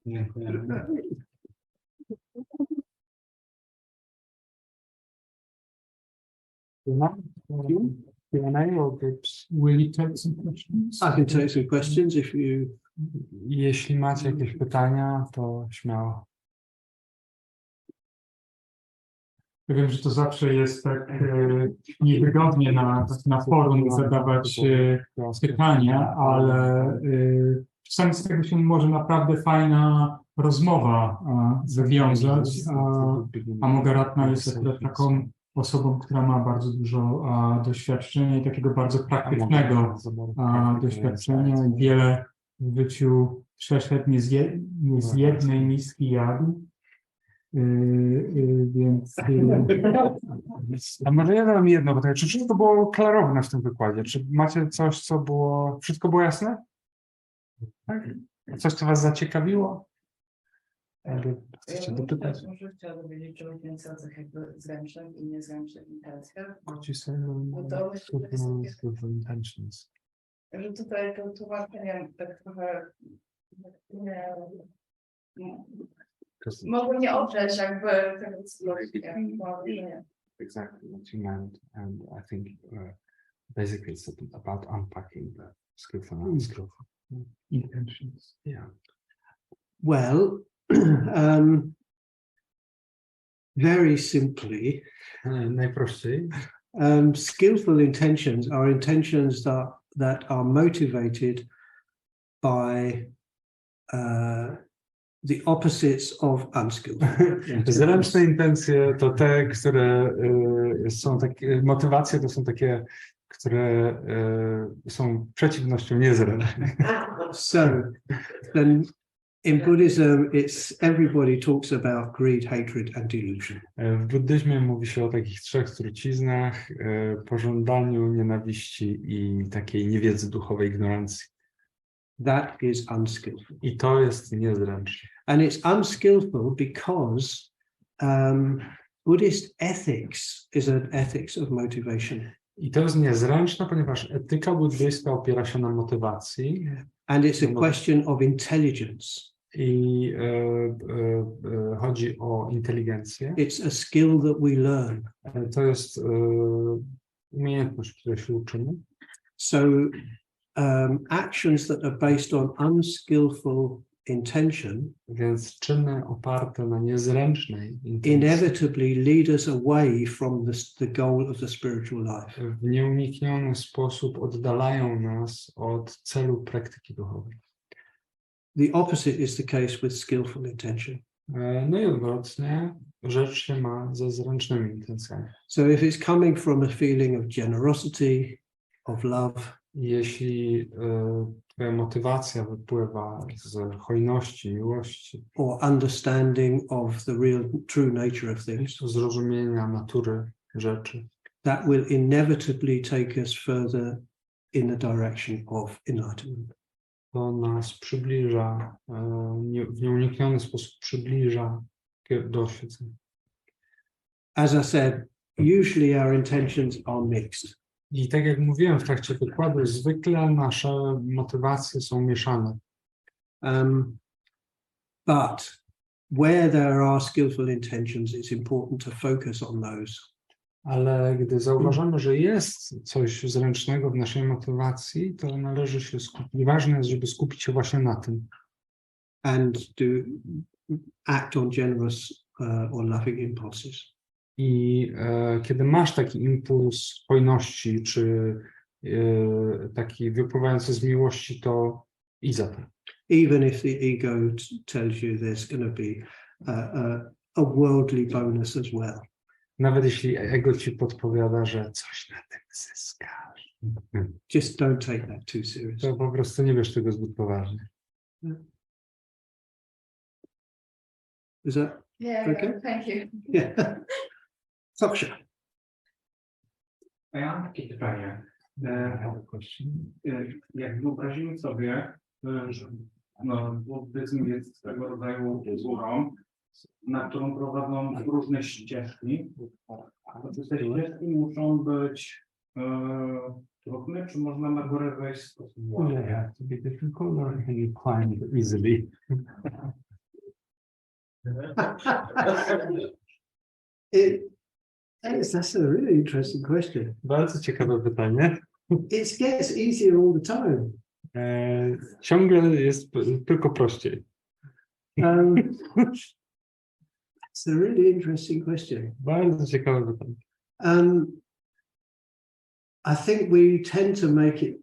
Dziękuję. Q&A or groups? Will you take some questions? I can take some questions if you... Jeśli macie jakieś pytania, to śmiało. Ja wiem, że to zawsze jest tak niewygodnie na forum zadawać pytania, ale czasami z tego się może naprawdę fajna rozmowa wywiązać. Amogharatna jest akurat taką osobą, która ma bardzo dużo doświadczenia i takiego bardzo praktycznego doświadczenia i wiele w życiu przeszedł, nie z jednej miski jadł. Więc... A może ja dam jedno pytanie. Czy wszystko było klarowne w tym wykładzie? Czy macie coś, co było... Wszystko było jasne? Tak? Coś, co was zaciekawiło? Chcecie dopytać? Może chciałabym wiedzieć czegoś więcej o tych jakby zręcznych i niezręcznych intencjach. Że tutaj to tłumaczenie tak trochę mogło nie oprzeć jakby tego psychologicznie. Exactly what you meant, and I think basically it's about unpacking the skillful and unskillful intentions. Yeah. Well, very simply, najprościej, skillful intentions are intentions that are motivated by the opposites of unskillful. Zręczne intencje to te, które są takie, motywacje to są takie, które są przeciwnością niezręcznej. So, then in Buddhism, everybody talks about greed, hatred, and delusion. W buddyzmie mówi się o takich trzech truciznach: pożądaniu, nienawiści i takiej niewiedzy duchowej, ignorancji. That is unskillful. I to jest niezręczne. And it's unskillful because Buddhist ethics is an ethics of motivation. I to jest niezręczne, ponieważ etyka buddyjska opiera się na motywacji. And it's a question of intelligence. I chodzi o inteligencję. It's a skill that we learn. To jest umiejętność, której się uczymy. So actions that are based on unskillful intention, więc czyny oparte na niezręcznej intencji, inevitably lead us away from the goal of the spiritual life. W nieunikniony sposób oddalają nas od celu praktyki duchowej. The opposite is the case with skillful intention. No i odwrotnie, rzecz się ma ze zręcznymi intencjami. So if it's coming from a feeling of generosity, of love, jeśli twoja motywacja wypływa z hojności, miłości, or understanding of the real true nature of things, zrozumienia natury rzeczy, that will inevitably take us further in the direction of enlightenment. To nas przybliża, w nieunikniony sposób przybliża do oświecenia. As I said, usually our intentions are mixed. I tak jak mówiłem w trakcie wykładu, zwykle nasze motywacje są mieszane. But where there are skillful intentions, it's important to focus on those. Ale gdy zauważamy, że jest coś zręcznego w naszej motywacji, to należy się skupić. Ważne jest, żeby skupić się właśnie na tym. and act on generous or loving impulses. I kiedy masz taki impuls hojności, czy taki wypływający z miłości, to idź za tym. Even if the ego tells you there's going to be a worldly bonus as well. Nawet jeśli ego ci podpowiada, że coś na tym zyskasz. Just don't take that too seriously. To po prostu nie bierz tego zbyt poważnie. Is that Yeah, okay? thank you. Yeah. Saksha. A ja mam takie pytanie. Jak wyobrazimy sobie, że buddyzm jest swego rodzaju górą, na którą prowadzą różne ścieżki, to czy te ścieżki muszą być trudne, czy można na górę wejść w sposób łatwy? To be difficult or can you climb it easily? That's a really interesting question. Bardzo ciekawe pytanie. It gets easier all the time. Ciągle jest tylko prościej. It's a really interesting question. Bardzo ciekawe pytanie. I think we tend to make it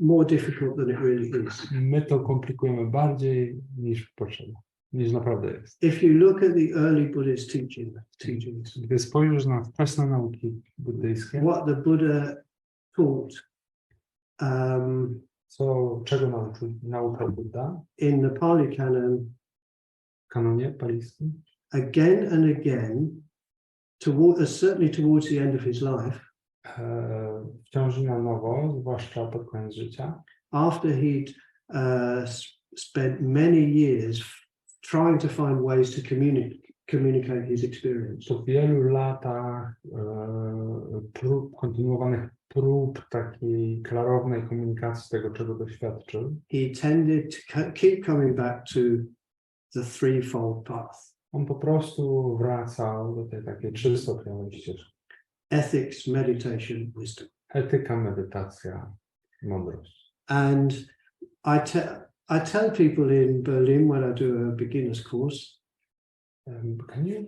more difficult than it really is. My to komplikujemy bardziej niż potrzeba, niż naprawdę jest. If you look at the early Buddhist teachings, Gdy spojrzysz na wczesne nauki buddyjskie, what the Buddha taught czego nauczał Buddha in the Pali Canon, w kanonie palijskim, again and again, certainly towards the end of his life, wciąż na nowo, zwłaszcza pod koniec życia, after he'd spent many years trying to find ways to communicate his experience. po wielu latach kontynuowanych prób takiej klarownej komunikacji tego, czego doświadczył, He tended to keep coming back to the threefold path: on po prostu wracał do tej takiej trzystopniowej ścieżki. ethics, meditation, wisdom. Etyka, medytacja, mądrość. And I tell people in Berlin when I do a beginner's course, Can you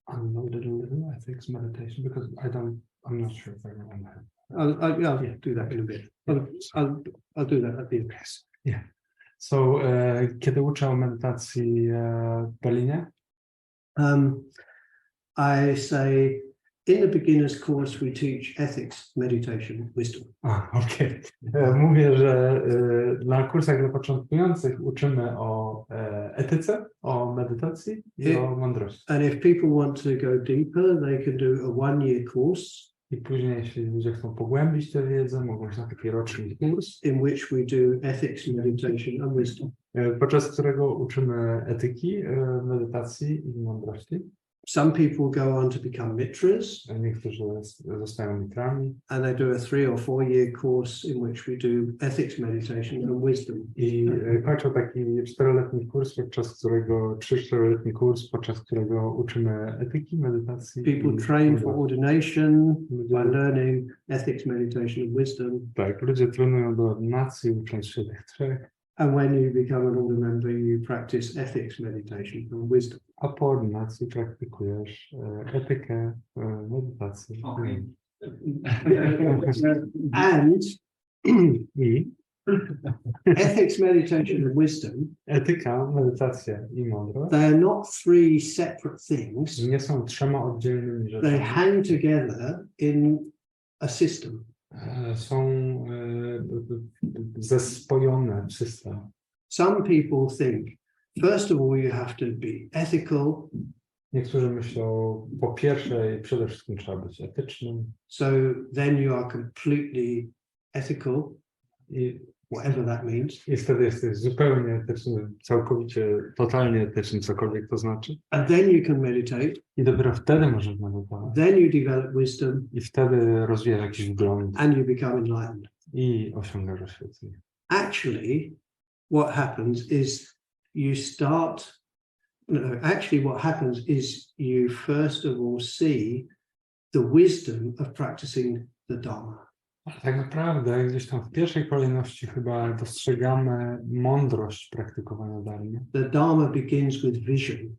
unload it a little, ethics, meditation, because I'm not sure if I remember. I'll do that in a bit. I'll do that at the end. Yeah. So, kiedy uczę medytacji w Berlinie, I say, in the beginner's course, we teach ethics, meditation, wisdom. Okay. Mówię, że na kursach dla początkujących uczymy o etyce, o medytacji i o mądrości. And if people want to go deeper, they can do a one-year course. I później, jeśli ludzie chcą pogłębić tę wiedzę, mogą iść na taki roczny kurs, in which we do ethics, meditation, and wisdom. podczas którego uczymy etyki, medytacji i mądrości. Some people go on to become mitras, Niektórzy zostają mitrami and they do a 3 or 4 year course in which we do ethics, meditation, and wisdom. i kończą taki 4-letni kurs, podczas którego uczymy etyki, medytacji. People train for ordination by learning ethics, meditation, and wisdom. Tak, ludzie trenują do ordynacji, ucząc się tych trzech, And when you become an order member, you practice ethics, meditation, and wisdom. a po ordynacji praktykujesz etykę, medytację. Okay. And I ethics, meditation, and wisdom, etyka, medytacja i mądrość they are not 3 separate things. nie są 3 oddzielnymi They rzeczami. hang together in a system. Są zespojone w system. Some people think, first of all, you have to be ethical. Niektórzy myślą, po pierwsze, przede wszystkim trzeba być etycznym. So then you are completely ethical, whatever that means. I wtedy jesteś zupełnie etyczny, całkowicie, totalnie etyczny, cokolwiek to znaczy. And then you can meditate. I dopiero wtedy możesz medytować. Then you develop wisdom. I wtedy rozwijasz jakiś wgląd And you become enlightened. i osiągasz oświecenie. Actually, what happens is what happens is you first of all see the wisdom of practicing the Dharma. Tak naprawdę gdzieś tam w pierwszej kolejności chyba dostrzegamy mądrość praktykowania dharmy. The Dharma begins with vision.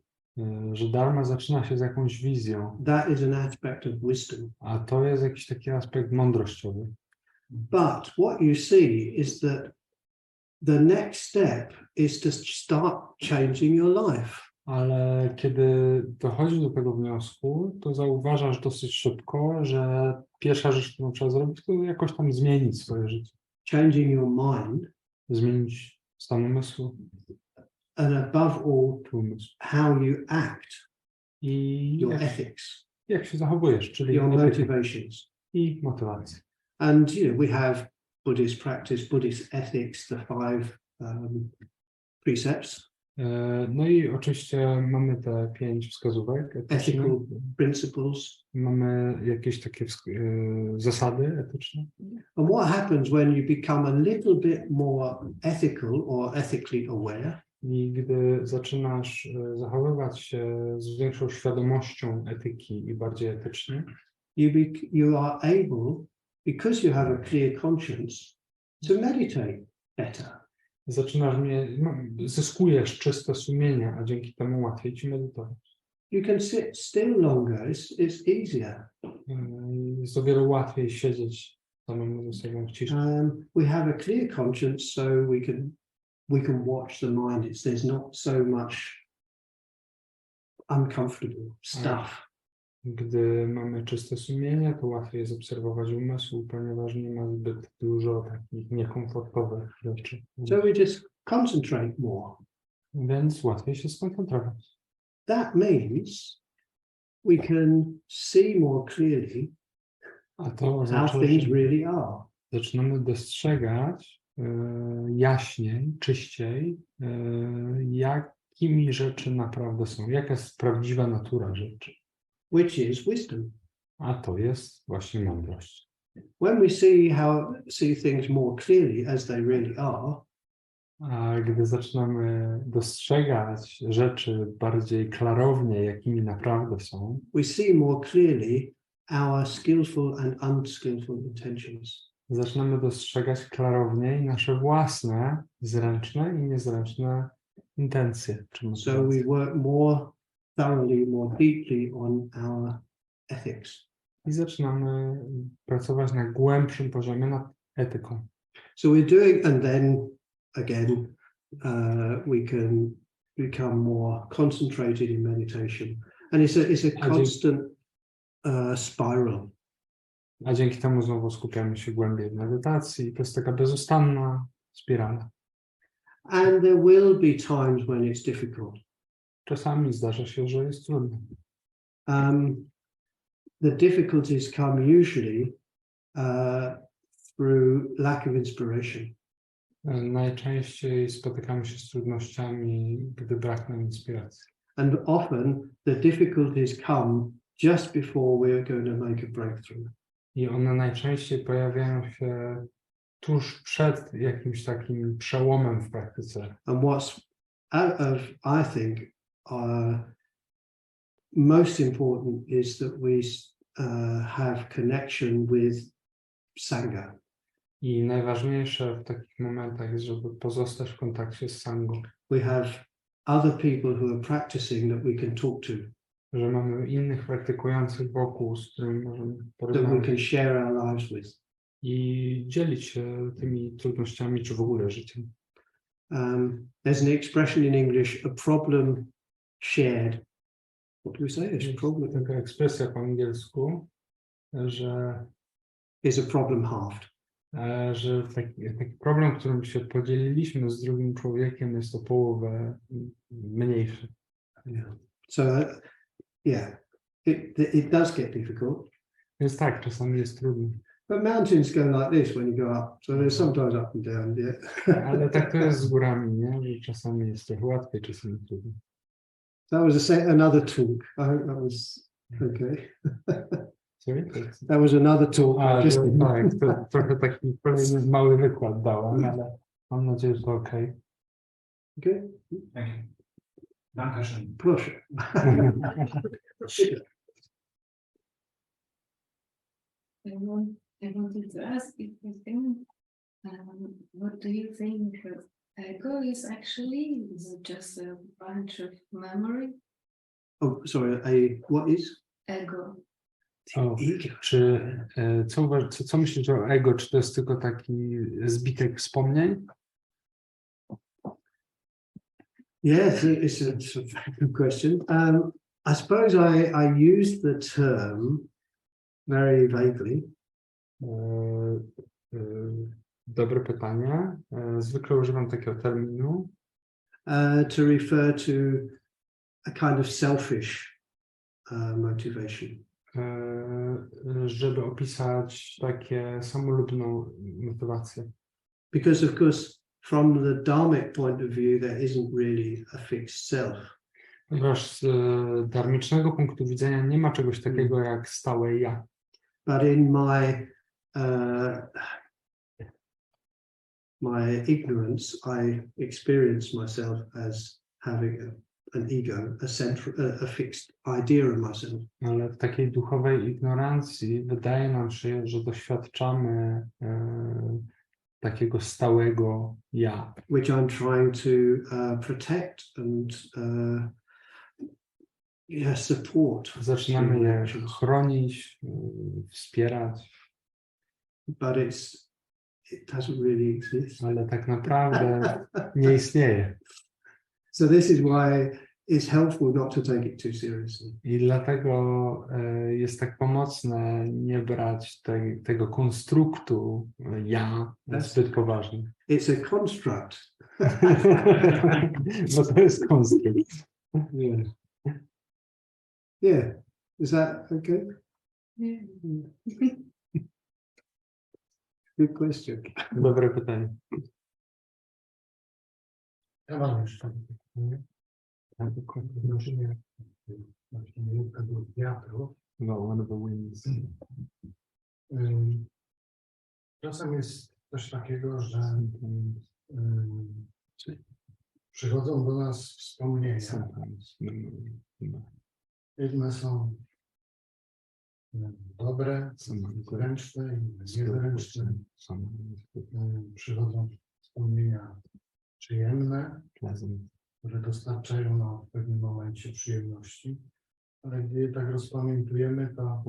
Że dharma zaczyna się z jakąś wizją, That is an aspect of wisdom. a to jest jakiś taki aspekt mądrościowy. But what you see is that the next step is to start changing your life. Ale kiedy dochodzi do tego wniosku, to zauważasz dosyć szybko, że pierwsza rzecz, którą trzeba zrobić, to jakoś tam zmienić swoje życie. Changing your mind, Zmienić stan umysłu, and above all, umysł. how you act, I your ethics, jak się zachowujesz, czyli your etyka motivations. i motywacja. And we have Buddhist practice, Buddhist ethics, the 5 precepts, No i oczywiście mamy te 5 wskazówek etycznych. ethical principles. Mamy jakieś takie zasady etyczne. And what happens when you become a little bit more ethical or ethically aware? I gdy zaczynasz zachowywać się z większą świadomością etyki i bardziej etycznie, You are able, because you have a clear conscience, to meditate better. zyskujesz czyste sumienie, a dzięki temu łatwiej ci medytować. You can sit still longer. It's easier. Jest o wiele łatwiej siedzieć samemu ze sobą w ciszy. We have a clear conscience, so we can watch the mind. There's not so much uncomfortable stuff. Gdy mamy czyste sumienie, to łatwiej jest obserwować umysł, ponieważ nie ma zbyt dużo takich niekomfortowych rzeczy. So we just concentrate more. Więc łatwiej się skoncentrować. That means we can see more clearly A to how oznacza, things że really are. zaczynamy dostrzegać jaśniej, czyściej, jakimi rzeczy naprawdę są, jaka jest prawdziwa natura rzeczy. Which is wisdom. A to jest właśnie mądrość. When we see things more clearly as they really are, A gdy zaczynamy dostrzegać rzeczy bardziej klarownie, jakimi naprawdę są, we see more clearly our skillful and unskillful intentions. zaczynamy dostrzegać klarowniej nasze własne, zręczne i niezręczne intencje. So we work more thoroughly, more deeply on our ethics. I zaczynamy pracować na głębszym poziomie nad etyką. So we're doing, and then again, we can become more concentrated in meditation, and it's a constant spiral. A dzięki temu znowu skupiamy się głębiej w medytacji. To jest taka bezustanna spirala. And there will be times when it's difficult. Czasami zdarza się, że jest trudno. The difficulties come usually through lack of inspiration. Najczęściej spotykamy się z trudnościami, gdy brak nam inspiracji. And often the difficulties come just before we're going to make a breakthrough. I one najczęściej pojawiają się tuż przed jakimś takim przełomem w praktyce. And what's out of, I think, most important is that we have connection with Sangha. I najważniejsze w takich momentach jest, żeby pozostać w kontakcie z Sangą. We have other people who are practicing that we can talk to. Że mamy innych praktykujących wokół, z którymi możemy That we porozmawiać. can share our lives with. I dzielić się tymi trudnościami, czy w ogóle życiem. There's an expression in English, a problem shared. What do we say? It's a problem. Taka ekspresja po angielsku, że Is a problem halved. Że taki problem, którym się podzieliliśmy z drugim człowiekiem, jest o połowę mniejszy. Yeah. So, it does get difficult. Więc tak, czasami jest trudno. But mountains go like this when you go up. So there's sometimes up and down, yeah. Ale tak to jest z górami, nie? Że czasami jest trochę łatwiej, czasami trudno. That was another talk. I hope that was okay. Sorry? That was another talk. Tak, to trochę taki kolejny mały wykład dałem, ale mam nadzieję, że to okej. Okay. Dankeschön. Proszę. I wanted to ask if you think, what do you think ego is actually? Is it just a bunch of memory? Oh, sorry, what is? Ego. Co myślisz o ego? Czy to jest tylko taki zbitek wspomnień? Yes, it's a very good question. I suppose I use the term very vaguely. Dobre pytanie. Zwykle używam takiego terminu. To refer to a kind of selfish motivation. Żeby opisać takie samolubną motywację. Because of course, from the Dharmic point of view, there isn't really a fixed self. Ponieważ z dharmicznego punktu widzenia nie ma czegoś takiego jak stałe ja. But in my ignorance, I experience myself as having an ego, a fixed idea of myself. Ale w takiej duchowej ignorancji wydaje nam się, że doświadczamy takiego stałego ja. Which I'm trying to protect and support. Zaczynamy je chronić, wspierać. But it doesn't really exist. Ale tak naprawdę nie istnieje. So this is why it's helpful not to take it too seriously. I dlatego jest tak pomocne nie brać tego konstruktu ja zbyt poważnie. It's a construct. Bo to jest konstrukt. Yeah. Yeah. Is that okay? Yeah. Good question. Dobre pytanie. Ja mam jeszcze pytanie. Odnoszenie właśnie tego wiatru. No, one of the winds. Czasem jest coś takiego, że przychodzą do nas wspomnienia. Jedne są dobre, zręczne, inne niezręczne. Przychodzą wspomnienia przyjemne, które dostarczają nam w pewnym momencie przyjemności, ale gdy je tak rozpamiętujemy, to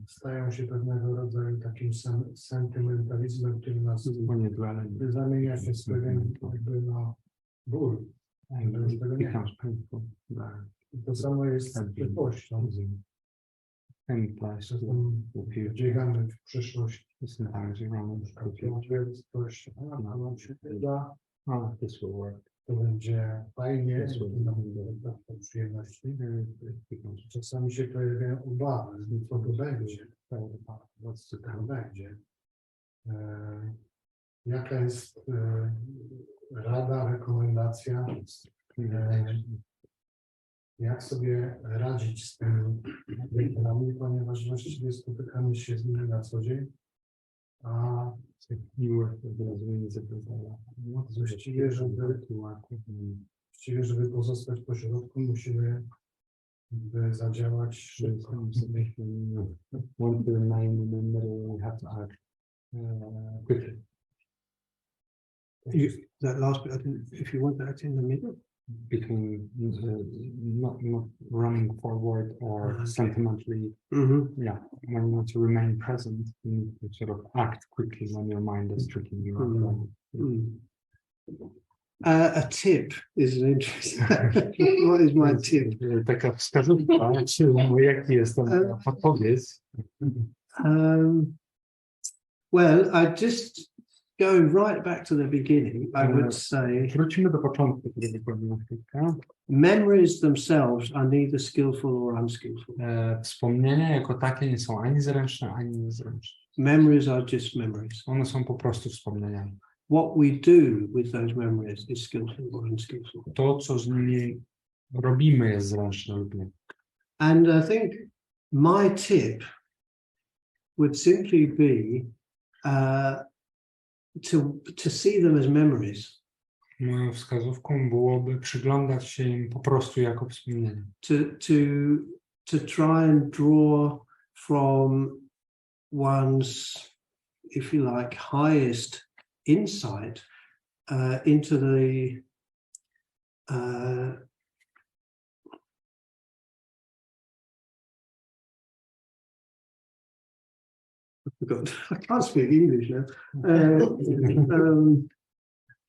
stają się pewnego rodzaju takim sentymentalizmem, który nas zamienia się w pewien jakby ból. Już tego nie ma. I to samo jest z przyszłością. Czasem biegamy w przyszłość. Ktoś nam się uda, to będzie fajnie, to przyjemności. Czasami się pojawiają obawy, co to będzie, co tam będzie. Jaka jest rada, rekomendacja, jak sobie radzić z tymi wiatrami, ponieważ właściwie spotykamy się z nimi na co dzień, a właściwie, żeby pozostać po środku, musimy zadziałać szybko. That last bit, if you want that in the middle. Between not running forward or sentimentally, yeah, when you want to remain present, you need to sort of act quickly when your mind is tricking you. A tip is an interesting. What is my tip? Taka wskazówka, jaki jest ten podpowiedź? Well, I just going right back to the beginning, I would say Wrócimy do początku, który wykładam chwilkę. memories themselves are neither skillful or unskillful. Wspomnienia jako takie nie są ani zręczne, ani niezręczne. Memories are just memories. One są po prostu wspomnieniami. What we do with those memories is skillful or unskillful. To, co z nimi robimy, jest zręczne lub nie. And I think my tip would simply be to see them as memories. Moją wskazówką byłoby przyglądać się im po prostu jako wspomnienia. To try and draw from one's if you like, highest insight into the I can't speak English now.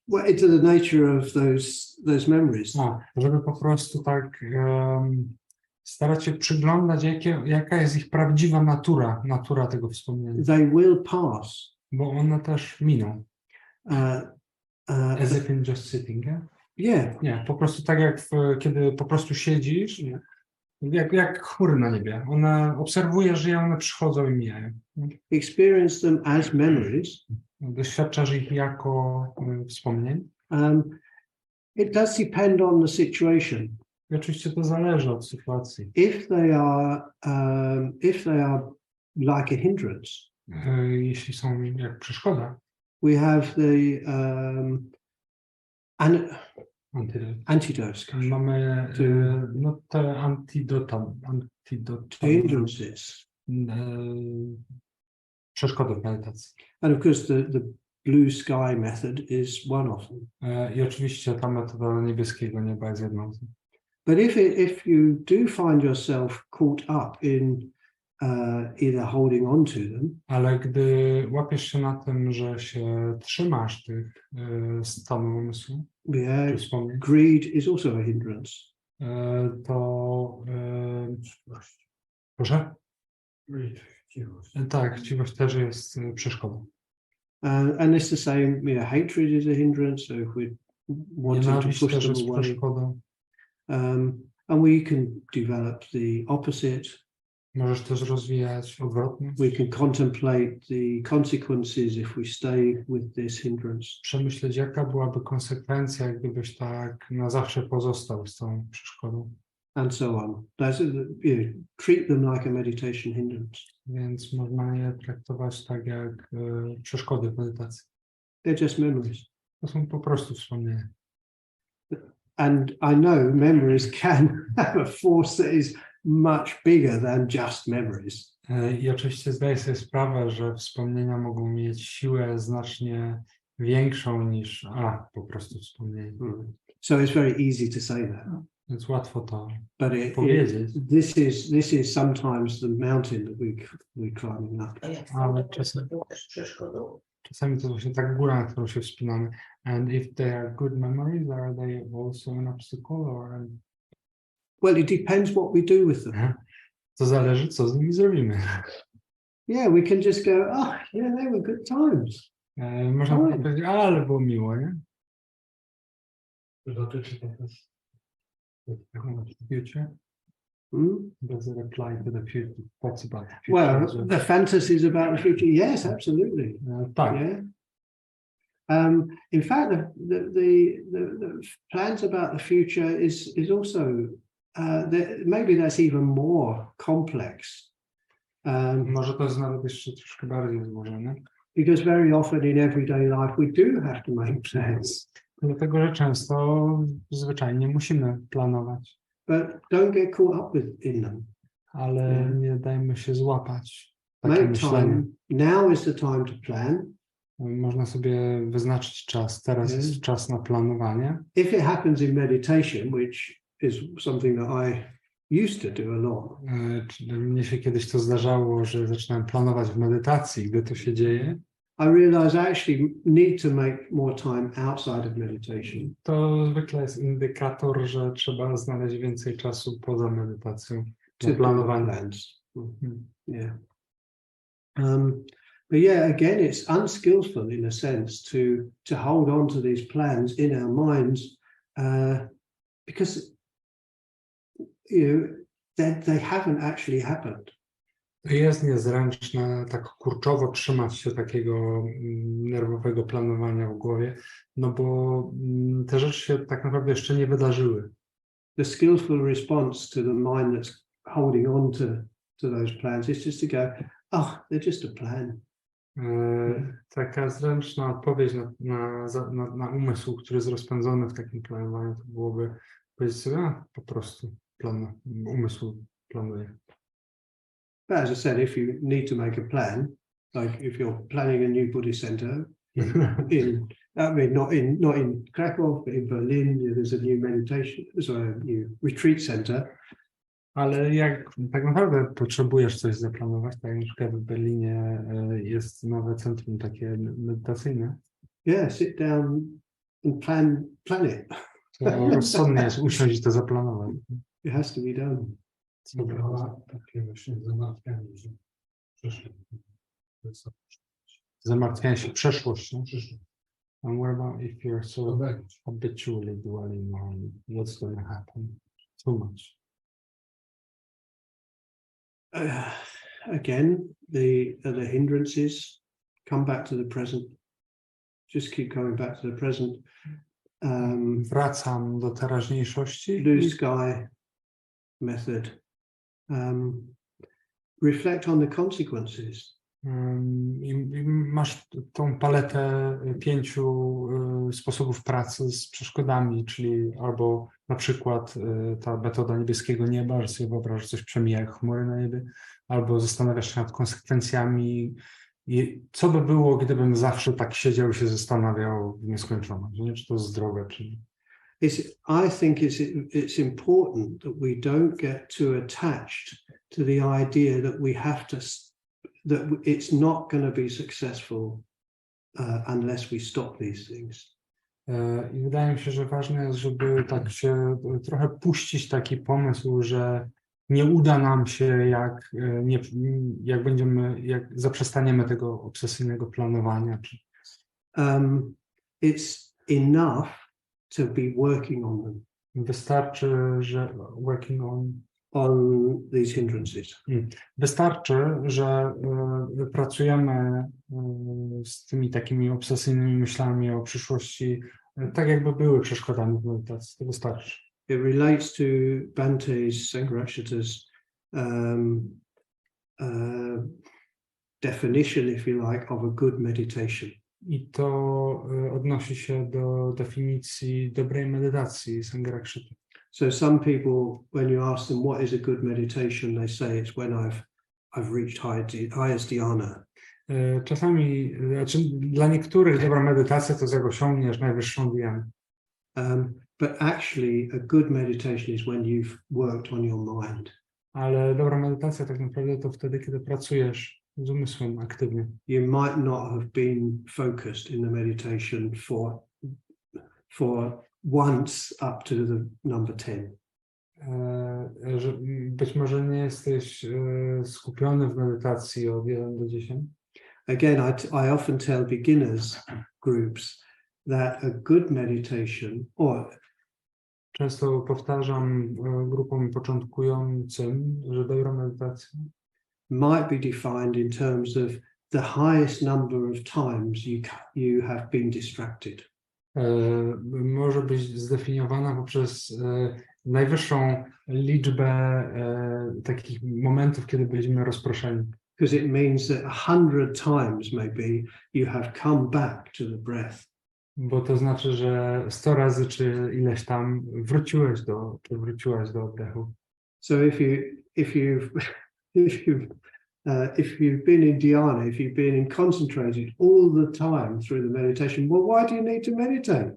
Well, into the nature of those memories. Żeby po prostu tak starać się przyglądać, jaka jest ich prawdziwa natura tego wspomnienia. They will pass. Bo one też miną. As if in just sitting, yeah? Yeah. Nie, po prostu tak jak kiedy po prostu siedzisz, jak chmury na niebie. Obserwujesz je, one przychodzą i mijają. Experience them as memories. Doświadczasz ich jako wspomnień. It does depend on the situation. I oczywiście to zależy od sytuacji. If they are like a hindrance, jeśli są jak przeszkoda. we have the antidotes. Mamy te antidota. Hindrances. Przeszkody w medytacji. And of course the blue sky method is one of them. I oczywiście ta metoda niebieskiego nieba jest jedną z nich. But if you do find yourself caught up in either holding on to them, ale gdy łapiesz się na tym, że się trzymasz tych stanów umysłu, greed is also a hindrance. To proszę? Tak, chciwość też jest przeszkodą. And it's the same, hatred is a hindrance, so if we're wanting to push them away. And we can develop the opposite. Możesz też rozwijać odwrotnie. We can contemplate the consequences if we stay with this hindrance. Przemyśleć, jaka byłaby konsekwencja, gdybyś tak na zawsze pozostał z tą przeszkodą. And so on. Treat them like a meditation hindrance. Więc można je traktować tak jak przeszkody w medytacji. They're just memories. To są po prostu wspomnienia. And I know memories can have a force that is much bigger than just memories. I oczywiście zdaję sobie sprawę, że wspomnienia mogą mieć siłę znacznie większą niż po prostu wspomnienie. So it's very easy to say that. Więc łatwo to powiedzieć. This is sometimes the mountain that we're climbing up. Ale czasami to jest właśnie ta góra, na którą się wspinamy. And if they are good memories, are they also an obstacle or? Well, it depends what we do with them. To zależy, co z nimi zrobimy. Yeah, we can just go, they were good times. Można powiedzieć, ale było miło, nie? Dotyczy to też future. Does it apply to the future? What's about the future? Well, the fantasies about the future, yes, absolutely. Tak. Yeah. In fact, the plans about the future is also maybe that's even more complex. Może to jest nawet jeszcze troszkę bardziej złożone. Because very often in everyday life we do have to make plans. Dlatego, że często zwyczajnie musimy planować. But don't get caught up in them. Ale nie dajmy się złapać. Make time. Now is the time to plan. Można sobie wyznaczyć czas. Teraz jest czas na planowanie. If it happens in meditation, which is something that I used to do a lot. Mnie się kiedyś to zdarzało, że zaczynałem planować w medytacji. Gdy to się dzieje, I realize I actually need to make more time outside of meditation. To zwykle jest indykator, że trzeba znaleźć więcej czasu poza medytacją na planowanie. Yeah. But yeah, again, it's unskillful in a sense to hold on to these plans in our minds because they haven't actually happened. Jest niezręczne tak kurczowo trzymać się takiego nerwowego planowania w głowie, no bo te rzeczy się tak naprawdę jeszcze nie wydarzyły. The skillful response to the mind that's holding on to those plans is just to go, they're just a plan. Taka zręczna odpowiedź na umysł, który jest rozpędzony w takim planowaniu, to byłoby powiedzieć sobie, po prostu umysł planuje. But as I said, if you need to make a plan, Like if you're planning a new Buddhist center not in Krakow, but in Berlin, there's a new meditation, a new retreat center. Ale jak tak naprawdę potrzebujesz coś zaplanować, tak jak na przykład w Berlinie jest nowe centrum takie medytacyjne. Yeah, sit down and plan it. To rozsądnie jest usiąść i to zaplanować. It has to be done. Takie właśnie zamartwianie, że Zamartwianie się przeszłością. przyszłość. And what about if you're so habitually dwelling on what's going to happen too much? Again, the hindrances, come back to the present. Just keep coming back to the present. Wracam do teraźniejszości. Blue sky method. Reflect on the consequences. I masz tą paletę 5 sposobów pracy z przeszkodami, czyli albo na przykład ta metoda niebieskiego nieba, że sobie wyobrażasz, że coś przemija jak chmury na niebie, albo zastanawiasz się nad konsekwencjami. I co by było, gdybym zawsze tak siedział i się zastanawiał w nieskończoność, nie? Czy to zdrowe, czy nie. I think it's important that we don't get too attached to the idea that we have to, that it's not going to be successful unless we stop these things. I wydaje mi się, że ważne jest, żeby tak się trochę puścić taki pomysł, że nie uda nam się, jak zaprzestaniemy tego obsesyjnego planowania. It's enough to be working on them. Wystarczy, że working on these hindrances. Wystarczy, że pracujemy z tymi takimi obsesyjnymi myślami o przyszłości, tak jakby były przeszkodami w medytacji. To wystarczy. It relates to Bhante's Sangharakshita's definition, if you like, of a good meditation. I to odnosi się do definicji dobrej medytacji Sangharakshity. So some people, when you ask them what is a good meditation, they say it's when I've reached highest dhyana. Czasami, znaczy dla niektórych dobra medytacja to jest jak osiągniesz najwyższą dhyanę. But actually a good meditation is when you've worked on your mind. Ale dobra medytacja tak naprawdę to wtedy, kiedy pracujesz z umysłem aktywnie. You might not have been focused in the meditation for once up to the number 10. Że być może nie jesteś skupiony w medytacji od 1 do 10. Again, I often tell beginners groups that a good meditation, or często powtarzam grupom początkującym, że dobra medytacja might be defined in terms of the highest number of times you have been distracted. Może być zdefiniowana poprzez najwyższą liczbę takich momentów, kiedy byliśmy rozproszeni. Because it means that 100 times maybe you have come back to the breath. Bo to znaczy, że 100 razy czy ileś tam wróciłaś do oddechu. So if you've been in dhyana, if you've been concentrated all the time through the meditation, well, why do you need to meditate?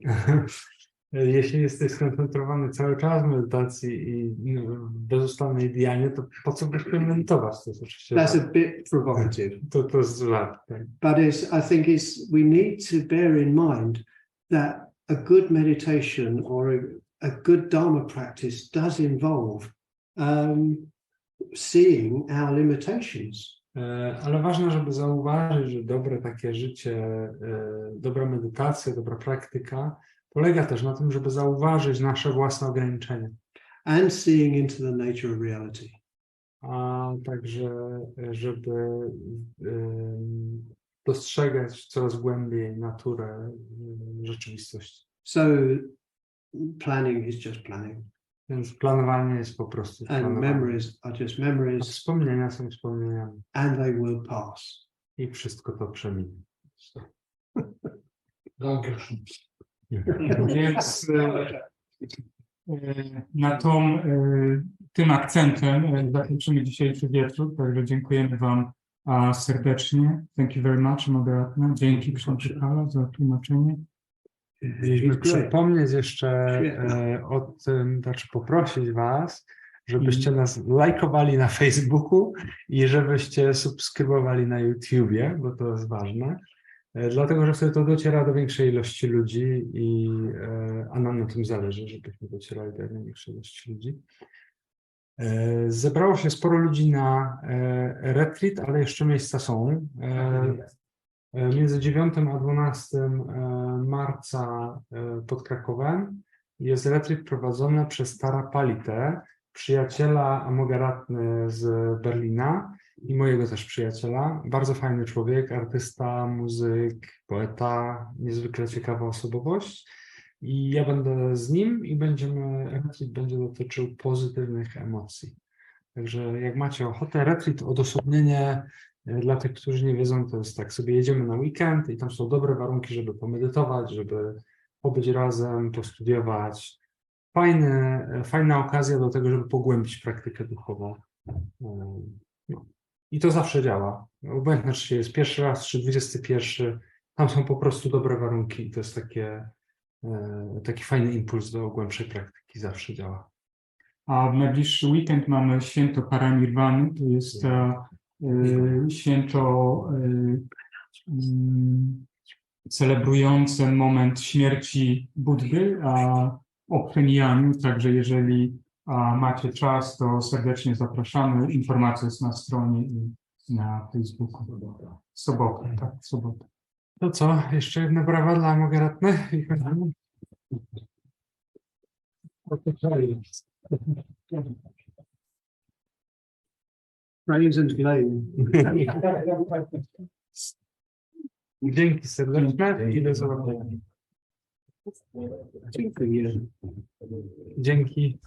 Jeśli jesteś skoncentrowany cały czas w medytacji i w bezustannej dhyanie, to po co byś medytować? To jest oczywiście That's a bit provocative. To jest żart. Tak? But I think we need to bear in mind that a good meditation or a good Dharma practice does involve seeing our limitations. Ale ważne, żeby zauważyć, że dobre takie życie, dobra medytacja, dobra praktyka polega też na tym, żeby zauważyć nasze własne ograniczenia. And seeing into the nature of reality. A także, żeby dostrzegać coraz głębiej naturę rzeczywistości. So planning is just planning. Więc planowanie jest po prostu And memories are just a memories. wspomnienia są wspomnieniami. And they will pass. I wszystko to przeminie. Więc na tym akcentem zakończymy dzisiejszy wieczór. Także dziękujemy Wam serdecznie. Thank you very much, Amogharatna. Dzięki książę Kala za tłumaczenie. Chcieliśmy przypomnieć jeszcze o tym, znaczy poprosić Was, żebyście nas lajkowali na Facebooku i żebyście subskrybowali na YouTubie, bo to jest ważne. Dlatego, że wtedy to dociera do większej ilości ludzi, a nam na tym zależy, żebyśmy docierali do jak największej ilości ludzi. Zebrało się sporo ludzi na retreat, ale jeszcze miejsca są. Między 9 a 12 marca pod Krakowem jest retreat prowadzony przez Tarapalitę, przyjaciela Amogharatny z Berlina i mojego też przyjaciela. Bardzo fajny człowiek, artysta, muzyk, poeta, niezwykle ciekawa osobowość. I ja będę z nim i retreat będzie dotyczył pozytywnych emocji. Także jak macie ochotę, retreat, odosobnienie dla tych, którzy nie wiedzą, to jest tak, sobie jedziemy na weekend i tam są dobre warunki, żeby pomedytować, żeby pobyć razem, postudiować. Fajna okazja do tego, żeby pogłębić praktykę duchową. No. I to zawsze działa. Obojętnie, czy jest pierwszy raz, czy 21, tam są po prostu dobre warunki i to jest taki fajny impuls do głębszej praktyki, zawsze działa. A w najbliższy weekend mamy święto Paranirwany, to jest święto celebrujące moment śmierci Buddy, o przemijaniu, także jeżeli macie czas, to serdecznie zapraszamy. Informacja jest na stronie i na Facebooku. Sobotę, tak, sobotę. To co? Jeszcze jedne brawa dla Amogharatny? Praise and glory. Dzięki serdeczne i do zobaczenia. Dziękuję. Dzięki.